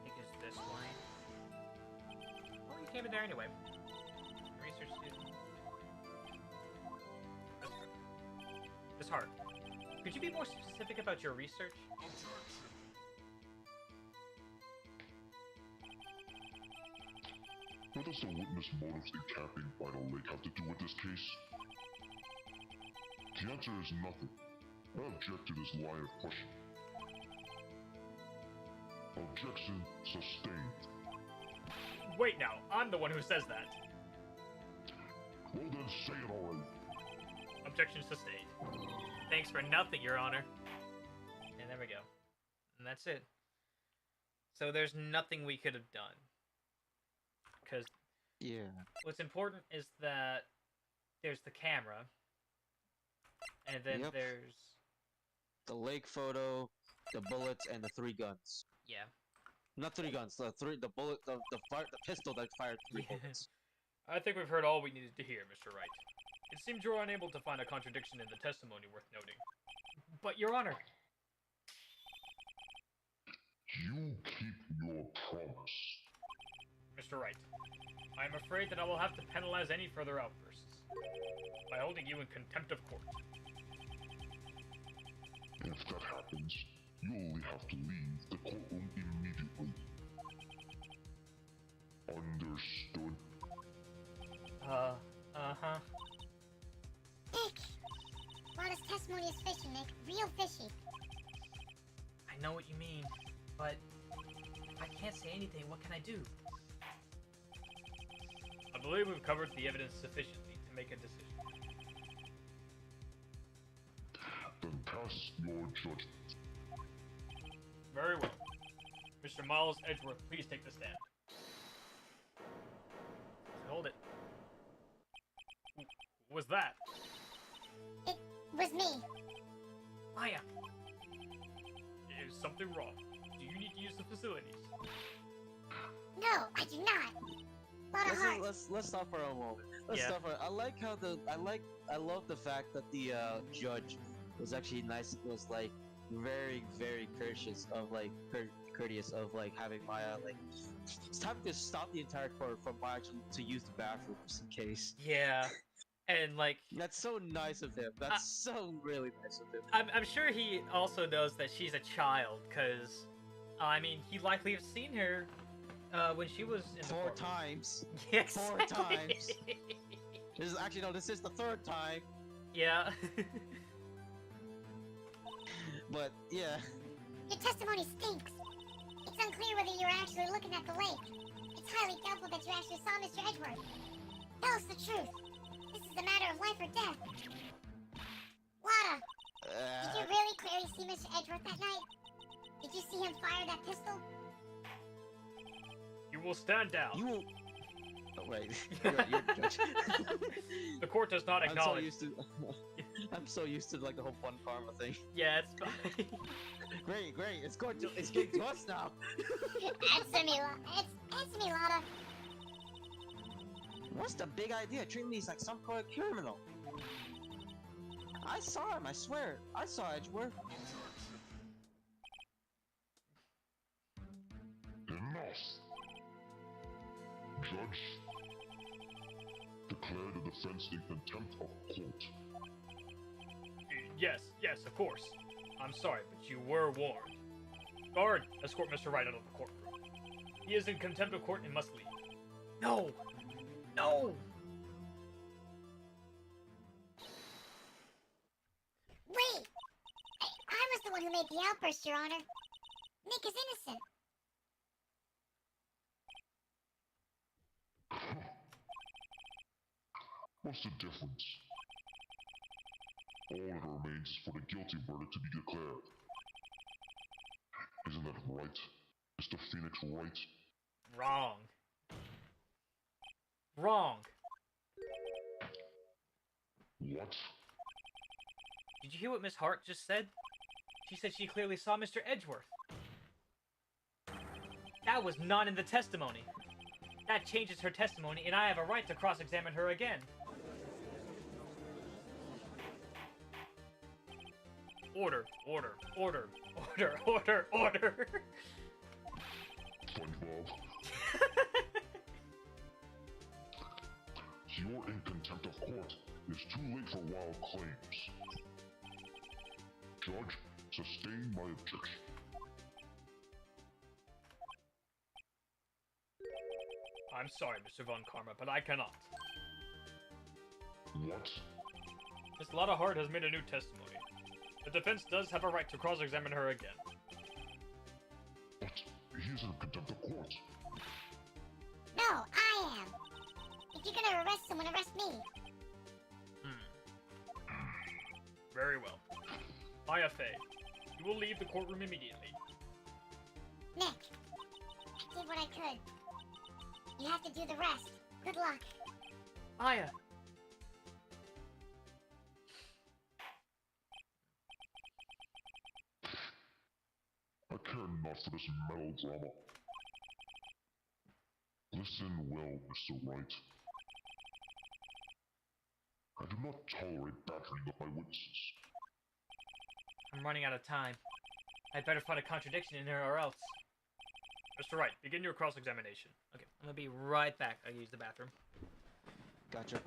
think it's this one. Oh, you came in there anyway. Research student. This hard. Could you be more specific about your research? What does the witness motives in camping by the lake have to do with this case? The answer is nothing. I object to this line of questioning. Objection sustained. Wait now, I'm the one who says that. Well then, say it already. Objection sustained. Thanks for nothing, Your Honor. And there we go. And that's it. So there's nothing we could have done. Because Yeah. what's important is that there's the camera. And then Yep. there's... The lake photo, the bullets, and the 3 guns. Yeah. Not 3 guns. The pistol that fired 3 bullets. I think we've heard all we needed to hear, Mr. Wright. It seems you're unable to find a contradiction in the testimony worth noting. But, Your Honor... You keep your promise. Mr. Wright, I am afraid that I will have to penalize any further outbursts by holding you in contempt of court. If that happens, you only have to leave the courtroom immediately. Understood? Uh-huh. Nick! Lana's testimony is fishy, Nick. Real fishy. I know what you mean, but if I can't say anything, what can I do? I believe we've covered the evidence sufficiently to make a decision. Then pass your judgment. Very well. Mr. Miles Edgeworth, please take the stand. Hold it. Who was that? It was me. Maya! Is something wrong? Do you need to use the facilities? No, I do not. Lana Hart. Let's stop for a moment. Let's Yeah. stop for. I love the fact that the judge was actually nice. Was like very courteous of courteous of like having Maya like it's time to stop the entire court from Maya to use the bathroom just in case. Yeah. And like, That's so nice of him. That's so really nice of him. I'm sure he also knows that she's a child, because, I mean, he likely have seen her when she was in the 4 courtroom. times. Yes. 4 times. This is actually no. This is the 3rd time. Yeah. But yeah. Your testimony stinks. It's unclear whether you were actually looking at the lake. It's highly doubtful that you actually saw Mr. Edgeworth. Tell us the truth. This is a matter of life or death. Lana, did you really clearly see Mr. Edgeworth that night? Did you see him fire that pistol? You will stand down. You will. Oh, wait. You're the judge. The court does not I'm so acknowledge. used to. I'm so used to like the whole fun karma thing. Yeah, it's fine. Great. It's going to. It's getting to us now. Answer me, Lana. What's the big idea? Treating me like some kind of criminal. I saw him. I swear. I saw Edgeworth. Enough! Judge, declare the defense in contempt of court. Yes, of course. I'm sorry, but you were warned. Guard, escort Mr. Wright out of the courtroom. He is in contempt of court and must leave. No! No! Wait! I was the one who made the outburst, Your Honor. Nick is innocent. What's the difference? All that remains is for the guilty verdict to be declared. Isn't that right? Is the Phoenix right? Wrong. Wrong. What? Did you hear what Miss Hart just said? She said she clearly saw Mr. Edgeworth. That was not in the testimony. That changes her testimony, and I have a right to cross-examine her again. Order, order, order, order, order, order. SpongeBob, you're in contempt of court. It's too late for wild claims. Judge, sustain my objection. I'm sorry, Mr. Von Karma, but I cannot. What? Miss Lotta Hart has made a new testimony. The defense does have a right to cross-examine her again. But he is in contempt of court. No, I am. If you're gonna arrest someone, arrest me. Very well. Aya Fey, you will leave the courtroom immediately. Nick, I did what I could. You have to do the rest. Good luck. Aya! I care not for this melodrama. Listen well, Mr. Wright. I do not tolerate battering of my witnesses. I'm running out of time. I'd better find a contradiction in here or else. Mr. Wright, begin your cross-examination. Okay, I'm gonna be right back. I use the bathroom. Gotcha.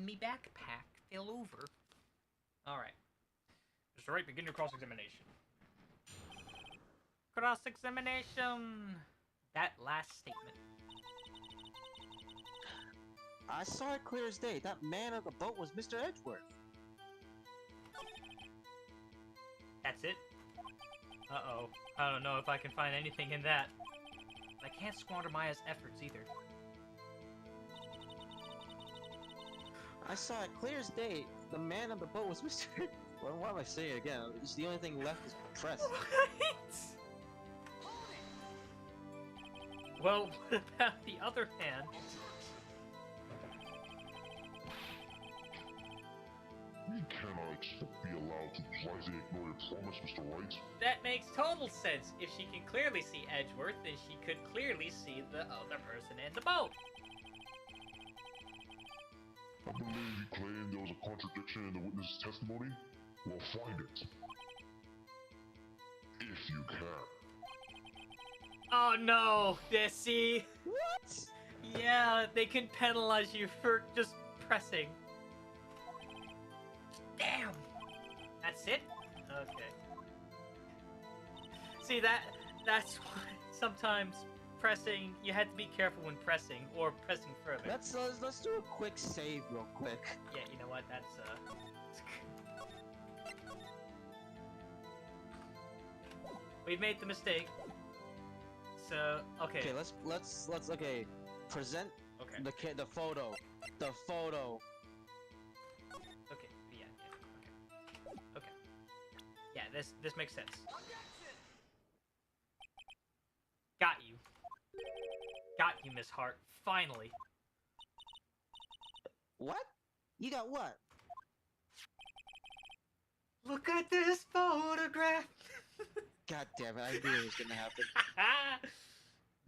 Me backpack fell over. Alright. Mr. Wright, begin your cross-examination. Cross-examination! That last statement. I saw it clear as day. That man on the boat was Mr. Edgeworth. That's it? Uh-oh. I don't know if I can find anything in that. I can't squander Maya's efforts either. I saw it clear as day. The man on the boat was Mr. Well, why am I saying it again? It's the only thing left is press. What? Well, what about the other hand? expect to be allowed to blithely ignore your promise, Mr. Wright? That makes total sense. If she can clearly see Edgeworth, then she could clearly see the other person in the boat. I believe you claim there was a contradiction in the witness's testimony? Well, find it. If you can. Oh no, see? What? Yeah, they can penalize you for just pressing. Damn! That's it? Okay. See, that's why sometimes pressing, you had to be careful when pressing, or pressing further. Let's do a quick save real quick. Yeah, you know what, that's, We've made the mistake. So, okay. Okay, let's okay. Present Okay. the photo. The photo. Okay, yeah, okay. Okay. Yeah, this makes sense. Got you. Got you, Miss Hart. Finally. What? You got what? Look at this photograph! God damn it! I knew it was gonna happen.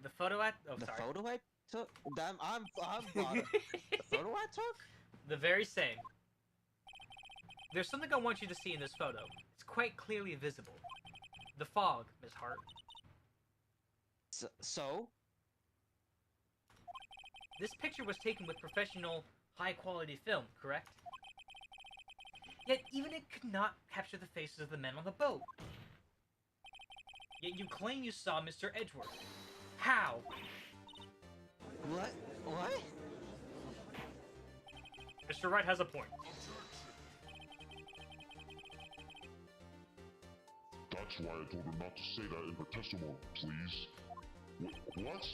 The photo I... Oh, The sorry. photo I took. I'm the photo I took. The very same. There's something I want you to see in this photo. It's quite clearly visible. The fog, Miss Hart. So? This picture was taken with professional, high-quality film, correct? Yet even it could not capture the faces of the men on the boat. Yet you claim you saw Mr. Edgeworth. How? What? What? Mr. Wright has a point. That's why I told her not to say that in her testimony, please. What?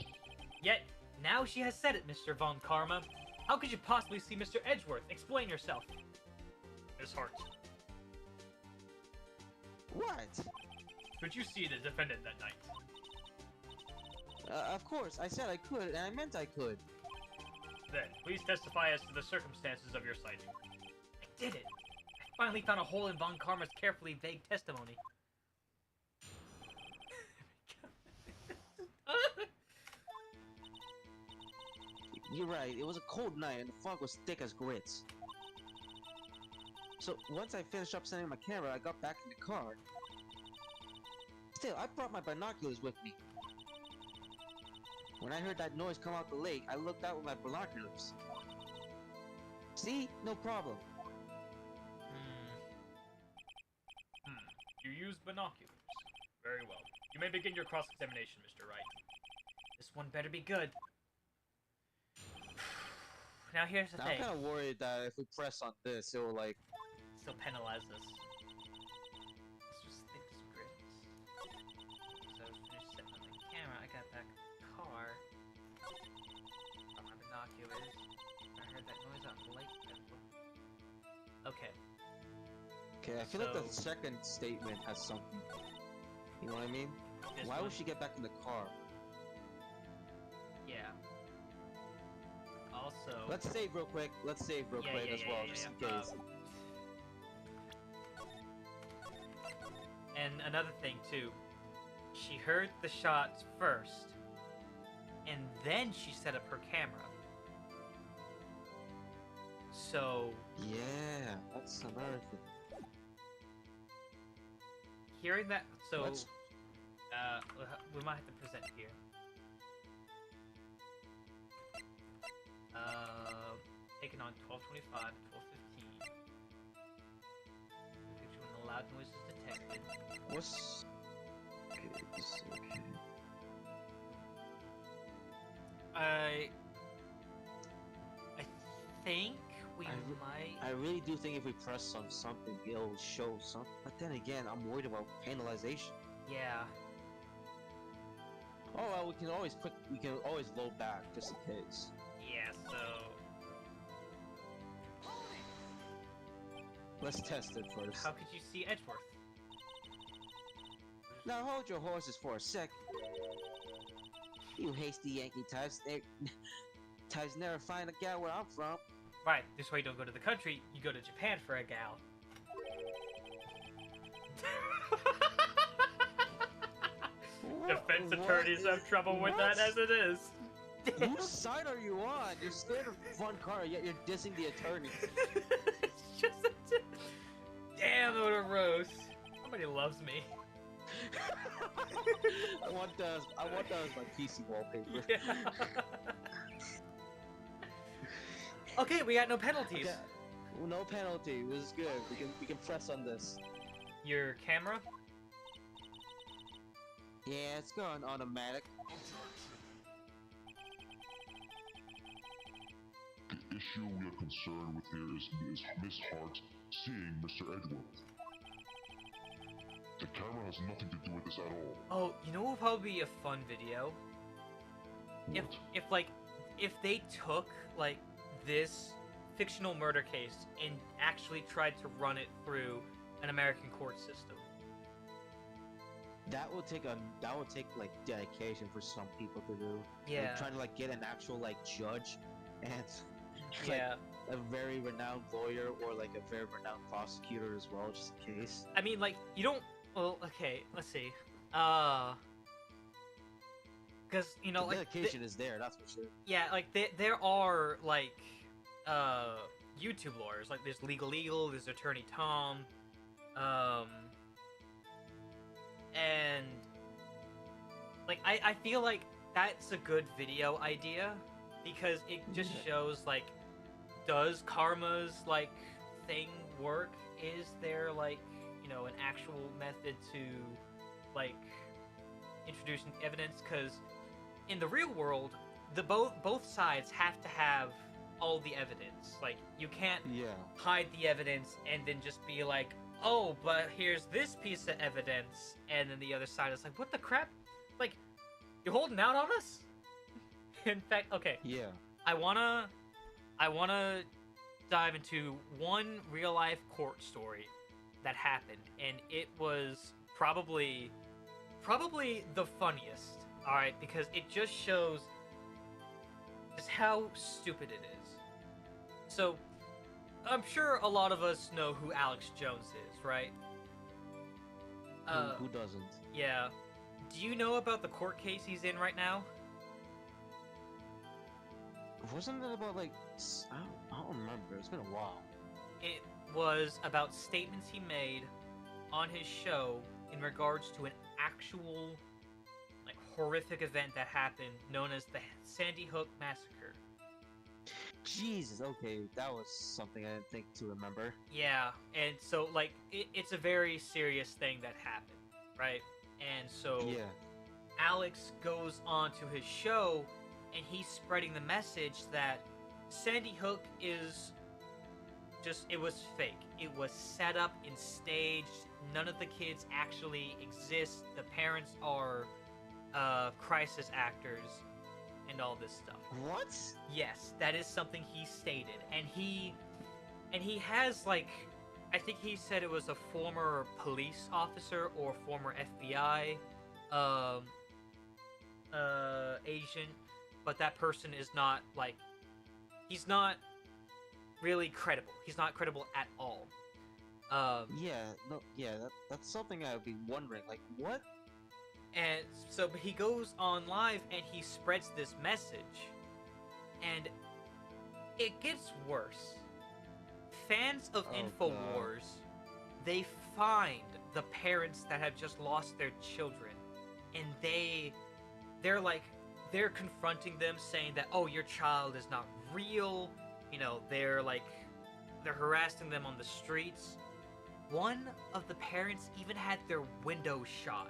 Yet, now she has said it, Mr. Von Karma. How could you possibly see Mr. Edgeworth? Explain yourself. Miss Hart, What? could you see the defendant that night? Of course, I said I could, and I meant I could. Then, please testify as to the circumstances of your sighting. I did it! I finally found a hole in Von Karma's carefully vague testimony. You're right, it was a cold night and the fog was thick as grits. So once I finished up setting my camera, I got back in the car. Still, I brought my binoculars with me. When I heard that noise come out the lake, I looked out with my binoculars. See? No problem. You used binoculars. Very well. You may begin your cross-examination, Mr. Wright. This one better be good. Now here's the Now, thing. I'm kind of worried that if we press on this, it will like... Still penalize us. This was thick scripts. So I was finished setting up the camera, I got back in the car. Got my binoculars. I heard that noise out in the lake. Okay. Okay, I feel like the So- second statement has something. You know what I mean? This Why one- would she get back in the car? Yeah. Also... Let's save real quick. Let's save real Yeah, quick yeah, as yeah, well, yeah, just in yeah. case. And another thing too, she heard the shots first, and then she set up her camera. So, Yeah, that's another thing. hearing that, so, Let's- we might have to present here. Taken on 12:25, 12:15. Picture when the loud noise is detected. What's... Okay, this... Okay. I think we I re- might. I really do think if we press on something, it'll show something. But then again, I'm worried about penalization. Yeah. Oh well, we can always load back just in case. Yeah. So. Let's test it first. How could you see Edgeworth? Now hold your horses for a sec. You hasty Yankee types, types never find a gal where I'm from. Right. This way, you don't go to the country. You go to Japan for a gal. Defense What attorneys have is- trouble with what? that as it is. Whose side are you on? You're scared of fun car, yet you're dissing the attorney. It's just damn, what a roast. Somebody loves me. I want that as my PC wallpaper. Yeah. Okay, we got no penalties. Okay, no penalty. This is good. We can press on this. Your camera? Yeah, it's going automatic. The issue we are concerned with here is Miss Hart seeing Mr. Edgeworth. The camera has nothing to do with this at all. Oh, you know what would probably be a fun video? What? If they took like this fictional murder case and actually tried to run it through an American court system. That would take like dedication for some people to do. Yeah. Like, trying to like get an actual like judge and like, Yeah. a very renowned lawyer or like a very renowned prosecutor as well, just in case. I mean, like, you don't. Well, okay, let's see. Because you know, The like, dedication is there, that's for sure. yeah, like there are like YouTube lawyers. Like, there's Legal Eagle, there's Attorney Tom, and like I feel like that's a good video idea because it just Yeah. shows like, does karma's like thing work? Is there like, you know, an actual method to like introducing evidence? Because in the real world, the both sides have to have all the evidence. Like, you can't Yeah. hide the evidence and then just be like, oh, but here's this piece of evidence, and then the other side is like, what the crap? Like, you're holding out on us? In fact, okay, Yeah. I wanna dive into one real life court story that happened, and it was probably the funniest. All right, because it just shows just how stupid it is. So, I'm sure a lot of us know who Alex Jones is, right? Who doesn't? Yeah. Do you know about the court case he's in right now? Wasn't it about like I don't remember. It's been a while. It was about statements he made on his show in regards to an actual, like, horrific event that happened known as the Sandy Hook Massacre. Jesus. Okay, that was something I didn't think to remember. Yeah, and so, like, it's a very serious thing that happened, right? And so Yeah. Alex goes on to his show, and he's spreading the message that Sandy Hook is just, it was fake. It was set up and staged. None of the kids actually exist. The parents are crisis actors and all this stuff. What? Yes, that is something he stated. And he has, like, I think he said it was a former police officer or former FBI agent, but that person is not, like, he's not really credible. He's not credible at all. Yeah. No. Yeah. That's something I would be wondering. Like, what? And so but he goes on live and he spreads this message, and it gets worse. Fans of Oh, InfoWars, they find the parents that have just lost their children, and they're confronting them, saying that, oh, your child is not real. You know, they're harassing them on the streets. One of the parents even had their window shot.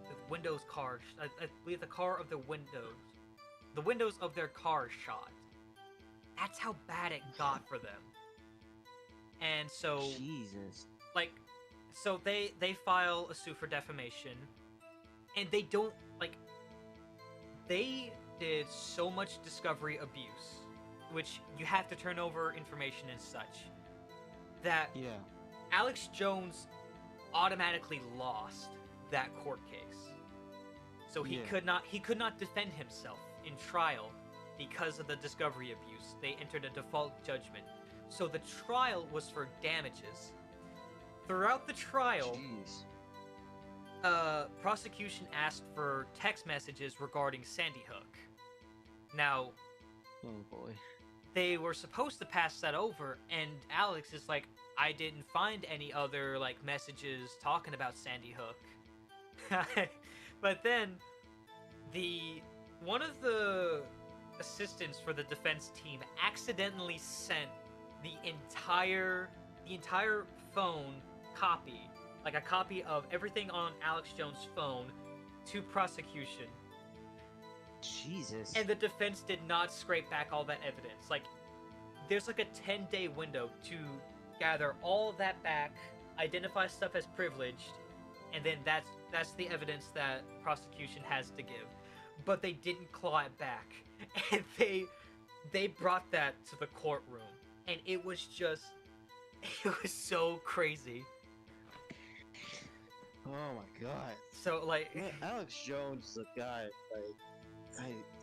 The I believe the windows of their car shot. That's how bad it got for them. And so, Jesus. like, so they file a suit for defamation, and they don't, like, they did so much discovery abuse, which you have to turn over information and such, that Yeah. Alex Jones automatically lost that court case. So he Yeah. could not defend himself in trial because of the discovery abuse. They entered a default judgment. So the trial was for damages. Throughout the trial, Jeez. prosecution asked for text messages regarding Sandy Hook. Now, Oh boy. they were supposed to pass that over, and Alex is like, I didn't find any other like messages talking about Sandy Hook. But then one of the assistants for the defense team accidentally sent the entire phone copy, like a copy of everything on Alex Jones' phone, to prosecution. Jesus. And the defense did not scrape back all that evidence. Like, there's like a 10-day window to gather all of that back, identify stuff as privileged, and then that's the evidence that prosecution has to give. But they didn't claw it back, and they brought that to the courtroom, and it was so crazy. Oh my god. So like, Man, Alex Jones, the guy,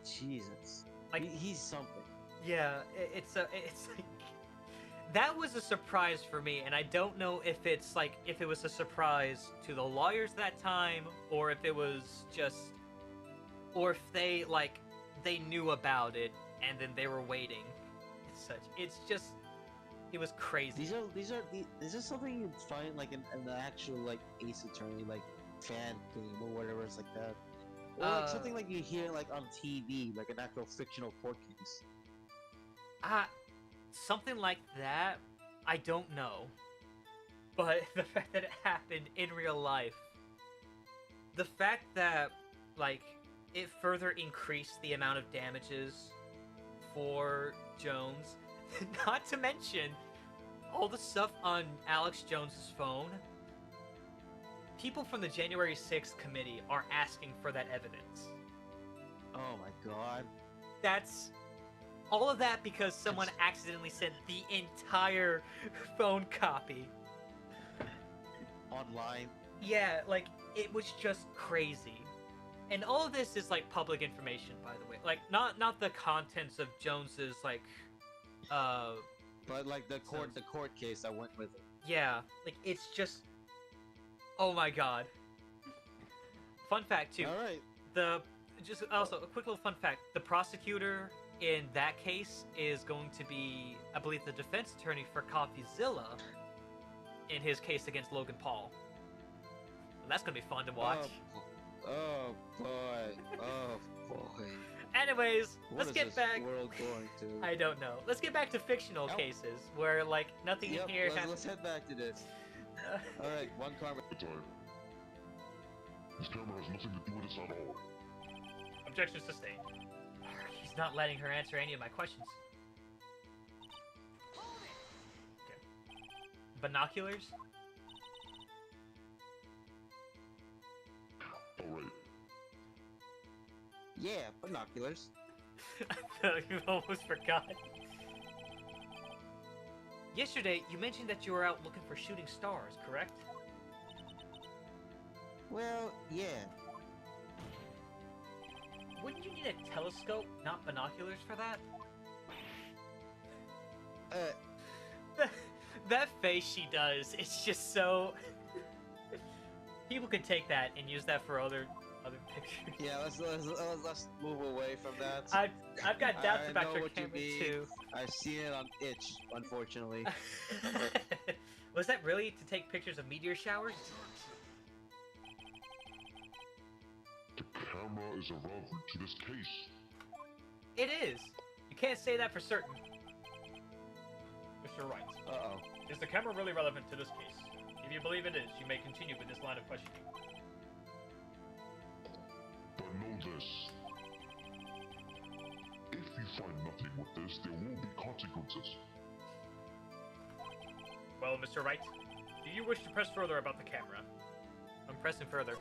Jesus. Like- He's something. yeah, it's like that was a surprise for me, and I don't know if it was a surprise to the lawyers that time, or if it was just, or if they knew about it and then they were waiting. It was crazy. These are something you'd find like in the actual like Ace Attorney like fan game or whatever it's like that, or like something like you hear like on TV, like an actual fictional court case. Something like that, I don't know. But the fact that it happened in real life, the fact that, like, it further increased the amount of damages for Jones, not to mention all the stuff on Alex Jones's phone. People from the January 6th committee are asking for that evidence. Oh my god. That's all of that because someone accidentally sent the entire phone copy. Online. Yeah, like, it was just crazy. And all of this is, like, public information, by the way. Like, not the contents of Jones's, like, But like the court case I went with it. yeah, like, it's just, oh my god. Fun fact, too. Alright. Just also, a quick little fun fact. The prosecutor in that case is going to be, I believe, the defense attorney for CoffeeZilla in his case against Logan Paul. That's gonna be fun to watch. Oh boy. Oh boy. Anyways, What let's is get this back. world going to? I don't know. Let's get back to fictional Yep. cases where, like, nothing Yep, in here let's head back to this. Alright, one karma. It's this camera has nothing to do with this at all. Objection sustained. He's not letting her answer any of my questions. Okay. Binoculars? Alright. Yeah, binoculars. You almost forgot. Yesterday, you mentioned that you were out looking for shooting stars, correct? Well, yeah. Wouldn't you need a telescope, not binoculars, for that? That face she does, it's just so... People could take that and use that for other pictures. Yeah, let's move away from that. I've got doubts I about know your what you camera mean. too. I've seen it on Itch, unfortunately. Was that really to take pictures of meteor showers? The camera is irrelevant to this case. It is. You can't say that for certain. Mr. Wright, Uh-oh. is the camera really relevant to this case? If you believe it is, you may continue with this line of questioning. But know this. If you find nothing with this, there will be consequences. Well, Mr. Wright, do you wish to press further about the camera? I'm pressing further.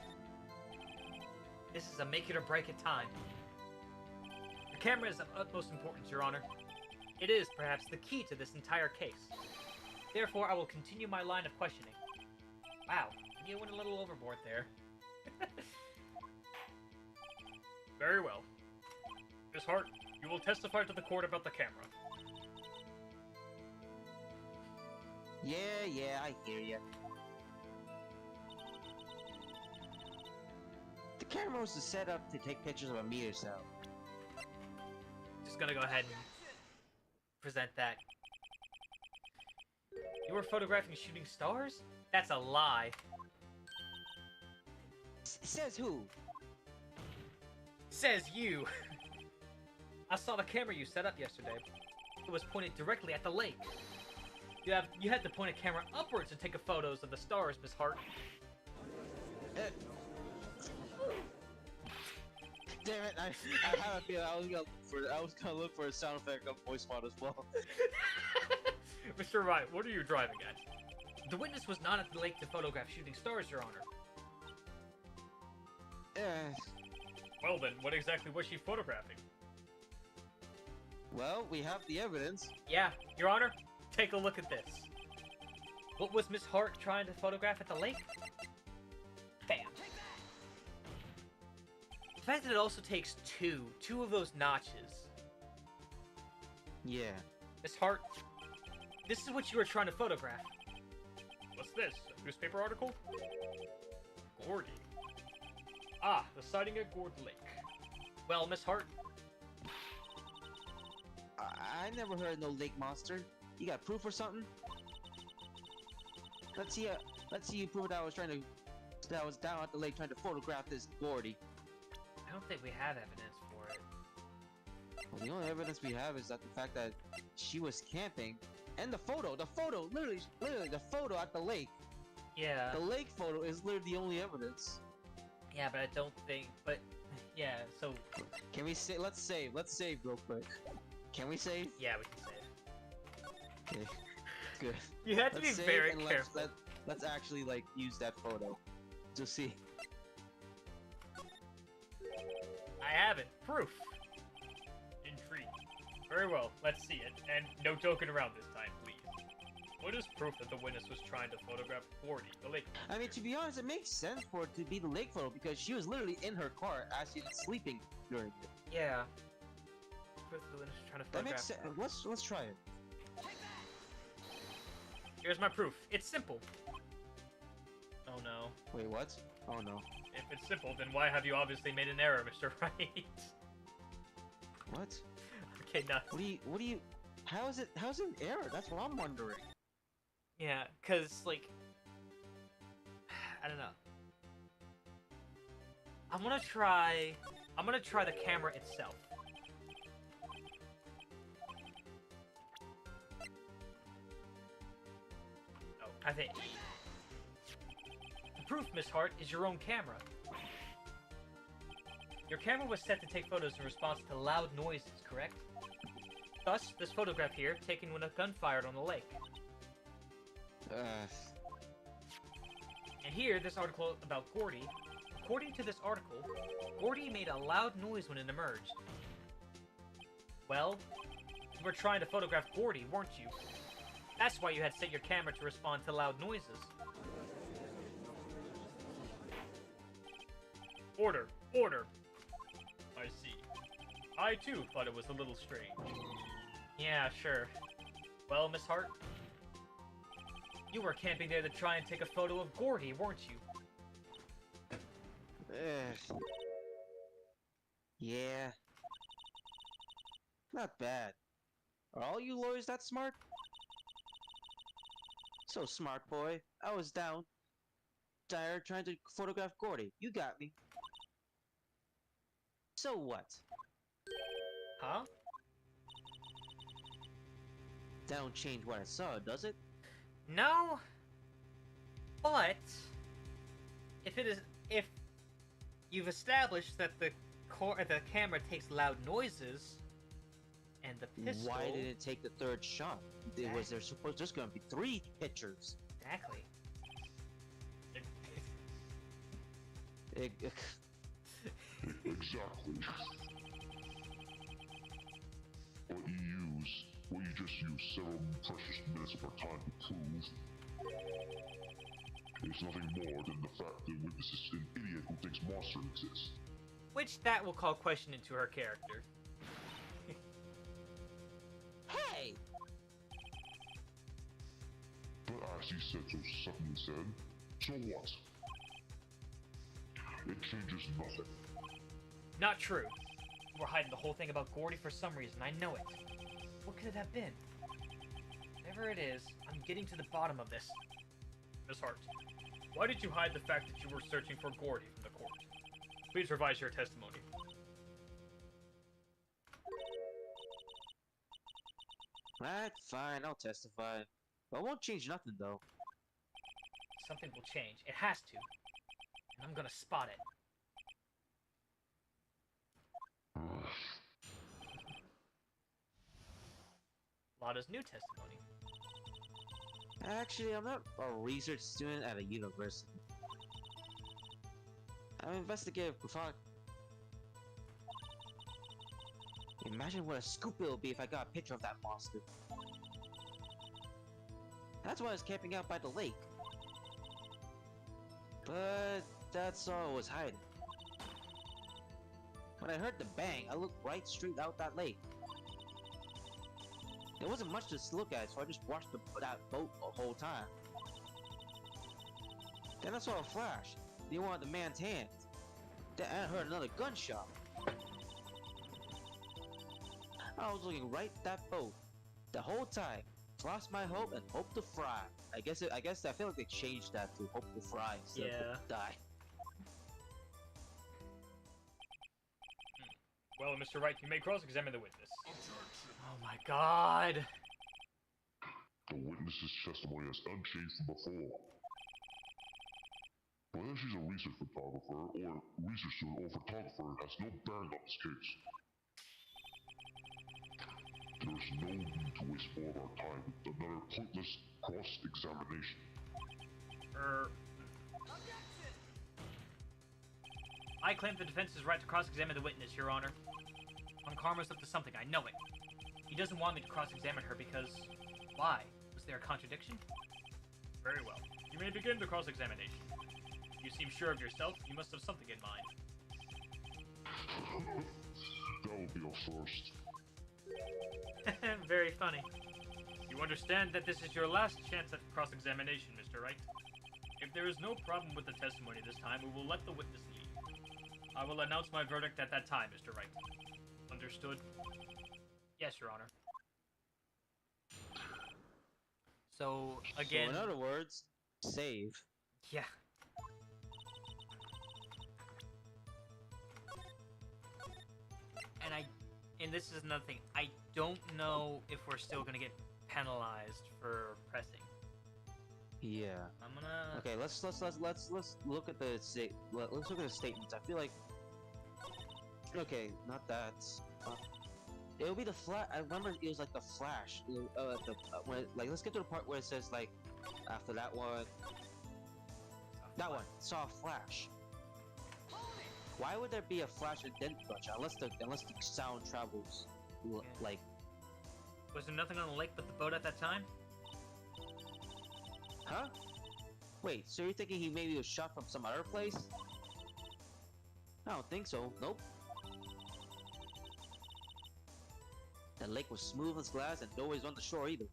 This is a make it or break it time. The camera is of utmost importance, Your Honor. It is, perhaps, the key to this entire case. Therefore, I will continue my line of questioning. Wow, you went a little overboard there. Very well. Miss Hart, you will testify to the court about the camera. Yeah, I hear ya. camera was set up to take pictures of a meteor cell. Just gonna go ahead and present that. You were photographing shooting stars? That's a lie. Says who? Says you. I saw the camera you set up yesterday. It was pointed directly at the lake. You had to point a camera upwards to take a photos of the stars, Miss Hart. Damn it! I had a feeling I was gonna look for a sound effect of voice mod as well. Mr. Wright, what are you driving at? The witness was not at the lake to photograph shooting stars, Your Honor. Well then, what exactly was she photographing? Well, we have the evidence. Yeah, Your Honor, take a look at this. What was Miss Hart trying to photograph at the lake? Bam. The fact that it also takes two of those notches. Yeah. Miss Hart, this is what you were trying to photograph. What's this? A newspaper article? Gordy. Ah, the sighting at Gord Lake. Well, Miss Hart, I never heard of no lake monster. You got proof or something? Let's see you prove that I was down at the lake trying to photograph this Gordy. I don't think we have evidence for it. Well, the only evidence we have is that the fact that she was camping, and the photo, literally the photo at the lake. Yeah. The lake photo is literally the only evidence. Yeah, but I don't think. But yeah, so Can we say? Let's save real quick. Can we save? yeah, we can say it. Okay. Good. You have to Let's be save very and careful. Let's actually like use that photo to see. I have it. Proof. Intrigued. Very well. Let's see it. And no joking around this time, please. What is proof that the witness was trying to photograph Gordy, the lake? I mean, to be honest, it makes sense for it to be the lake photo because she was literally in her car as she was sleeping during it. Yeah. Proof that the witness was trying to That makes photograph. sense. Let's try it. Here's my proof. It's simple. Oh no. Wait, what? Oh no. If it's simple, then why have you obviously made an error, Mr. Wright? What? Okay, nuts. What do you? How's it an error? That's what I'm wondering. Yeah, cause like, I don't know. I'm gonna try the camera itself. Oh, I think the proof, Miss Hart, is your own camera. Your camera was set to take photos in response to loud noises, correct? Thus, this photograph here, taken when a gun fired on the lake. And here, this article about Gordy. According to this article, Gordy made a loud noise when it emerged. Well, you were trying to photograph Gordy, weren't you? That's why you had set your camera to respond to loud noises. Order! Order! I see. I too thought it was a little strange. Yeah, sure. Well, Miss Hart, you were camping there to try and take a photo of Gordy, weren't you? Yeah. Not bad. Are all you lawyers that smart? So smart, boy. I was down there trying to photograph Gordy. You got me. So what? Huh? That don't change what I saw, does it? No, but if you've established that the camera takes loud noises, and the pistol. Why did it take the third shot? There's gonna be 3 pictures. Exactly. Exactly. What you just used several precious minutes of our time to prove is nothing more than the fact that witness is an idiot who thinks monsters exist. Which that will call question into her character. Hey! But as he said so suddenly said, so what? It changes nothing. Not true. You were hiding the whole thing about Gordy for some reason. I know it. What could it have been? Whatever it is, I'm getting to the bottom of this. Miss Hart, why did you hide the fact that you were searching for Gordy from the court? Please revise your testimony. Alright, fine, I'll testify. But it won't change nothing, though. Something will change. It has to. And I'm gonna spot it. Lada's new testimony. Actually, I'm not a research student at a university. I'm an investigative photographer. Imagine what a scoop it'll be if I got a picture of that monster. That's why I was camping out by the lake. But that's all I was hiding. When I heard the bang, I looked right straight out that lake. There wasn't much to look at, so I just watched that boat the whole time. Then I saw a flash, near one of the man's hands. Then I heard another gunshot. I was looking right at that boat the whole time. Lost my hope and hope to fry. I guess I feel like they changed that to hope to fry instead of hope to die. Well, Mr. Wright, you may cross-examine the witness. Oh my god! The witness's testimony is unchanged from before. Whether she's a research photographer or research student or photographer has no bearing on this case. There is no need to waste more of our time with another pointless cross-examination. I claim the defense's right to cross-examine the witness, Your Honor. Karma's up to something, I know it. He doesn't want me to cross-examine her because... Why? Was there a contradiction? Very well. You may begin the cross-examination. You seem sure of yourself. You must have something in mind. That would be a first. Very funny. You understand that this is your last chance at cross-examination, Mr. Wright. If there is no problem with the testimony this time, we will let the witness leave. I will announce my verdict at that time, Mr. Wright. Understood? Yes, Your Honor. So, again... So in other words, save. Yeah. And this is another thing. I don't know if we're still gonna get penalized for pressing. Yeah. I'm gonna... Okay, let's look at the let's look at the statements. I feel like... Okay, not that. It'll be the flash. I remember it was like the flash. When let's get to the part where it says like after that one. That one saw a flash. Why would there be a flash and then gunshot unless the sound travels like? Was there nothing on the lake but the boat at that time? Huh? Wait, so you're thinking he maybe was shot from some other place? I don't think so. Nope. The lake was smooth as glass and nobody's on the shore either.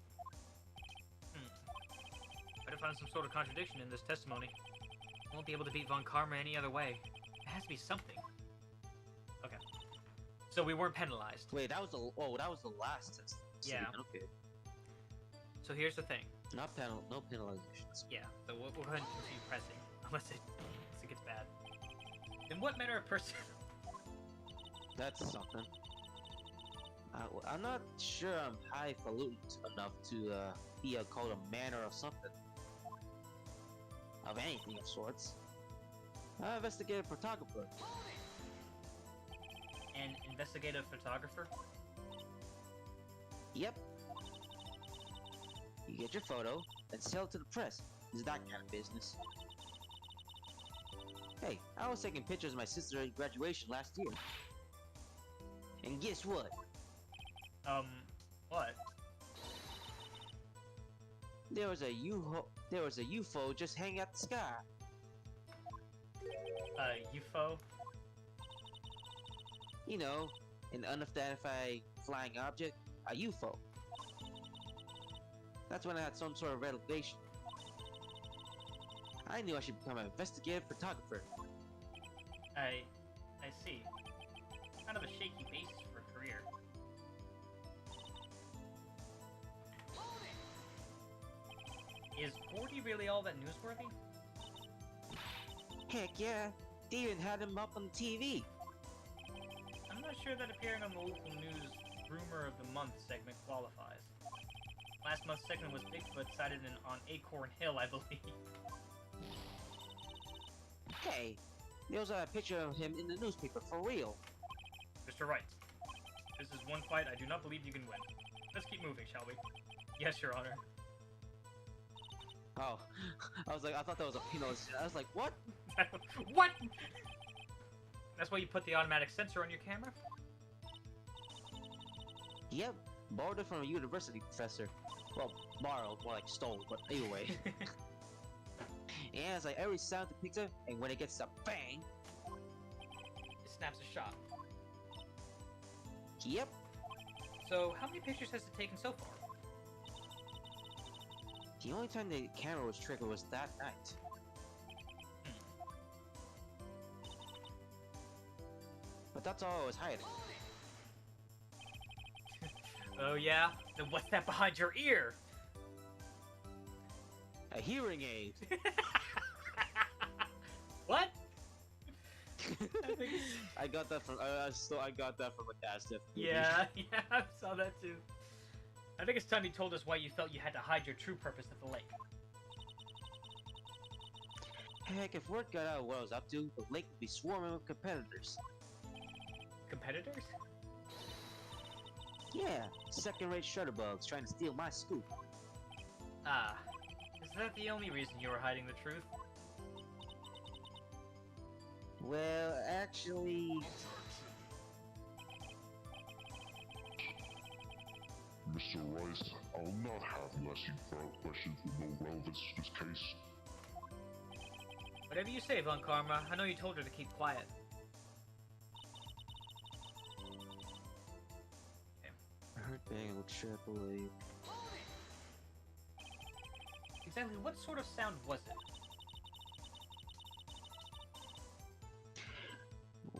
Better find some sort of contradiction in this testimony. Won't be able to beat Von Karma any other way. It has to be something. Okay. So we weren't penalized. Wait, that was the last test. Yeah. Okay. So here's the thing. No penalizations. Yeah. So we'll go ahead and continue pressing, unless it gets bad. In what manner of person? That's something. I'm not sure I'm highfalutin enough to be called a man or something. Of anything of sorts. Investigative photographer. An investigative photographer? Yep. You get your photo, then sell it to the press. It's that kind of business. Hey, I was taking pictures of my sister's graduation last year. And guess what? What? There was a UFO just hanging out the sky. UFO? You know, an unidentified flying object, a UFO. That's when I had some sort of revelation. I knew I should become an investigative photographer. I see. Kind of a shaky basis for a career. Is 40 really all that newsworthy? Heck yeah, they even had him up on TV. I'm not sure that appearing on the local news Rumor of the Month segment qualifies. Last month's segment was Bigfoot sighted on Acorn Hill, I believe. Hey, there was a picture of him in the newspaper for real. Mr. Wright, this is one fight I do not believe you can win. Let's keep moving, shall we? Yes, Your Honor. Oh, I thought that was a penis. I was like, what? What? That's why you put the automatic sensor on your camera? Yep, borrowed it from a university professor. Well, borrowed, more like stole, but anyway. And it's like every sound it picks up, and when it gets a bang, It snaps a shot. yep, So, how many pictures has it taken so far? the only time the camera was triggered was that night. But that's all I was hiding. Oh yeah? Then what's that behind your ear? A hearing aid. What? I got that from. I got that from a Daz Diff movie. Yeah, I saw that too. I think it's time you told us why you felt you had to hide your true purpose at the lake. Heck, if word got out what I was up to, the lake would be swarming with competitors. Competitors? Yeah, second-rate shutterbugs trying to steal my scoop. Ah, is that the only reason you were hiding the truth? Well, actually, Mr. Rice, I will not have you asking follow-up questions with no relevance to this case. Whatever you say, Von Karma. I know you told her to keep quiet. I heard bang with AAA. Exactly what sort of sound was it?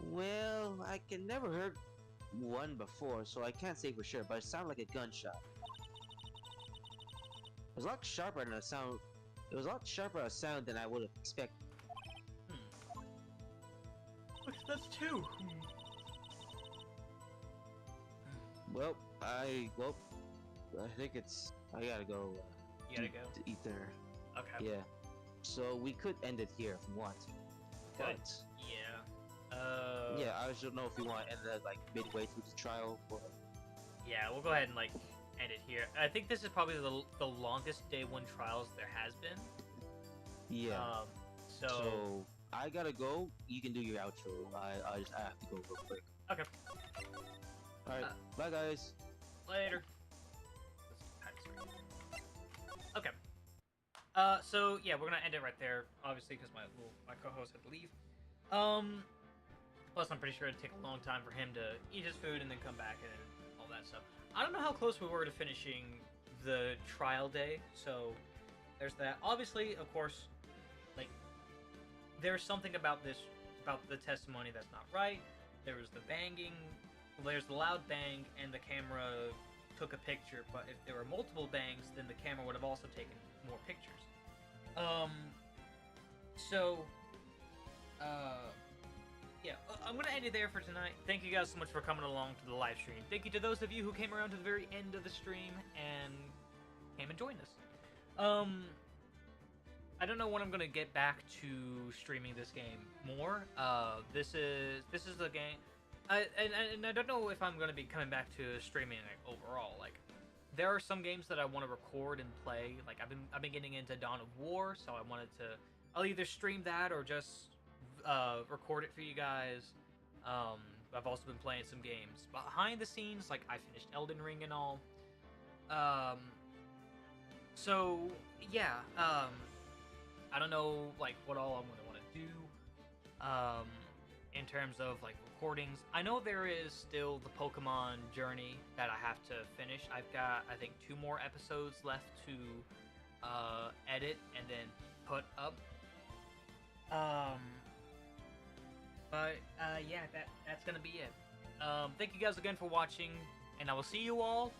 Well, I can never heard one before, so I can't say for sure, but it sounded like a gunshot. It was a lot sharper than a sound. It was a lot sharper a sound than I would have expected. That's two. Well, I think it's. I gotta go. You gotta go. To eat dinner. Okay. Yeah. So we could end it here if you want. Good. But, Yeah. yeah, I just don't know if you want to end it like midway through the trial or. Yeah, we'll go ahead and like end it here. I think this is probably the longest day one trials there has been. Yeah. So I gotta go. You can do your outro. I have to go real quick. okay. All right. Bye, guys. Later. Okay. So yeah, we're gonna end it right there, obviously, because my co-host had to leave. Plus I'm pretty sure it'd take a long time for him to eat his food and then come back and all that stuff. I don't know how close we were to finishing the trial day, so there's that. Obviously, of course, like there's something about the testimony that's not right. There was the banging. There's the loud bang, and the camera took a picture, but if there were multiple bangs, then the camera would have also taken more pictures. Yeah, I'm gonna end it there for tonight. Thank you guys so much for coming along to the live stream. Thank you to those of you who came around to the very end of the stream and came and joined us. I don't know when I'm gonna get back to streaming this game more. This is the game. And I don't know if I'm going to be coming back to streaming like, overall. Like, there are some games that I want to record and play. Like, I've been getting into Dawn of War, so I wanted to. I'll either stream that or just record it for you guys. I've also been playing some games behind the scenes. Like, I finished Elden Ring and all. So yeah. I don't know like what all I'm going to want to do. In terms of like recordings, I know there is still the Pokemon journey that I have to finish. I've got I think 2 more episodes left to edit and then put up. But yeah, that's gonna be it. Thank you guys again for watching, and I will see you all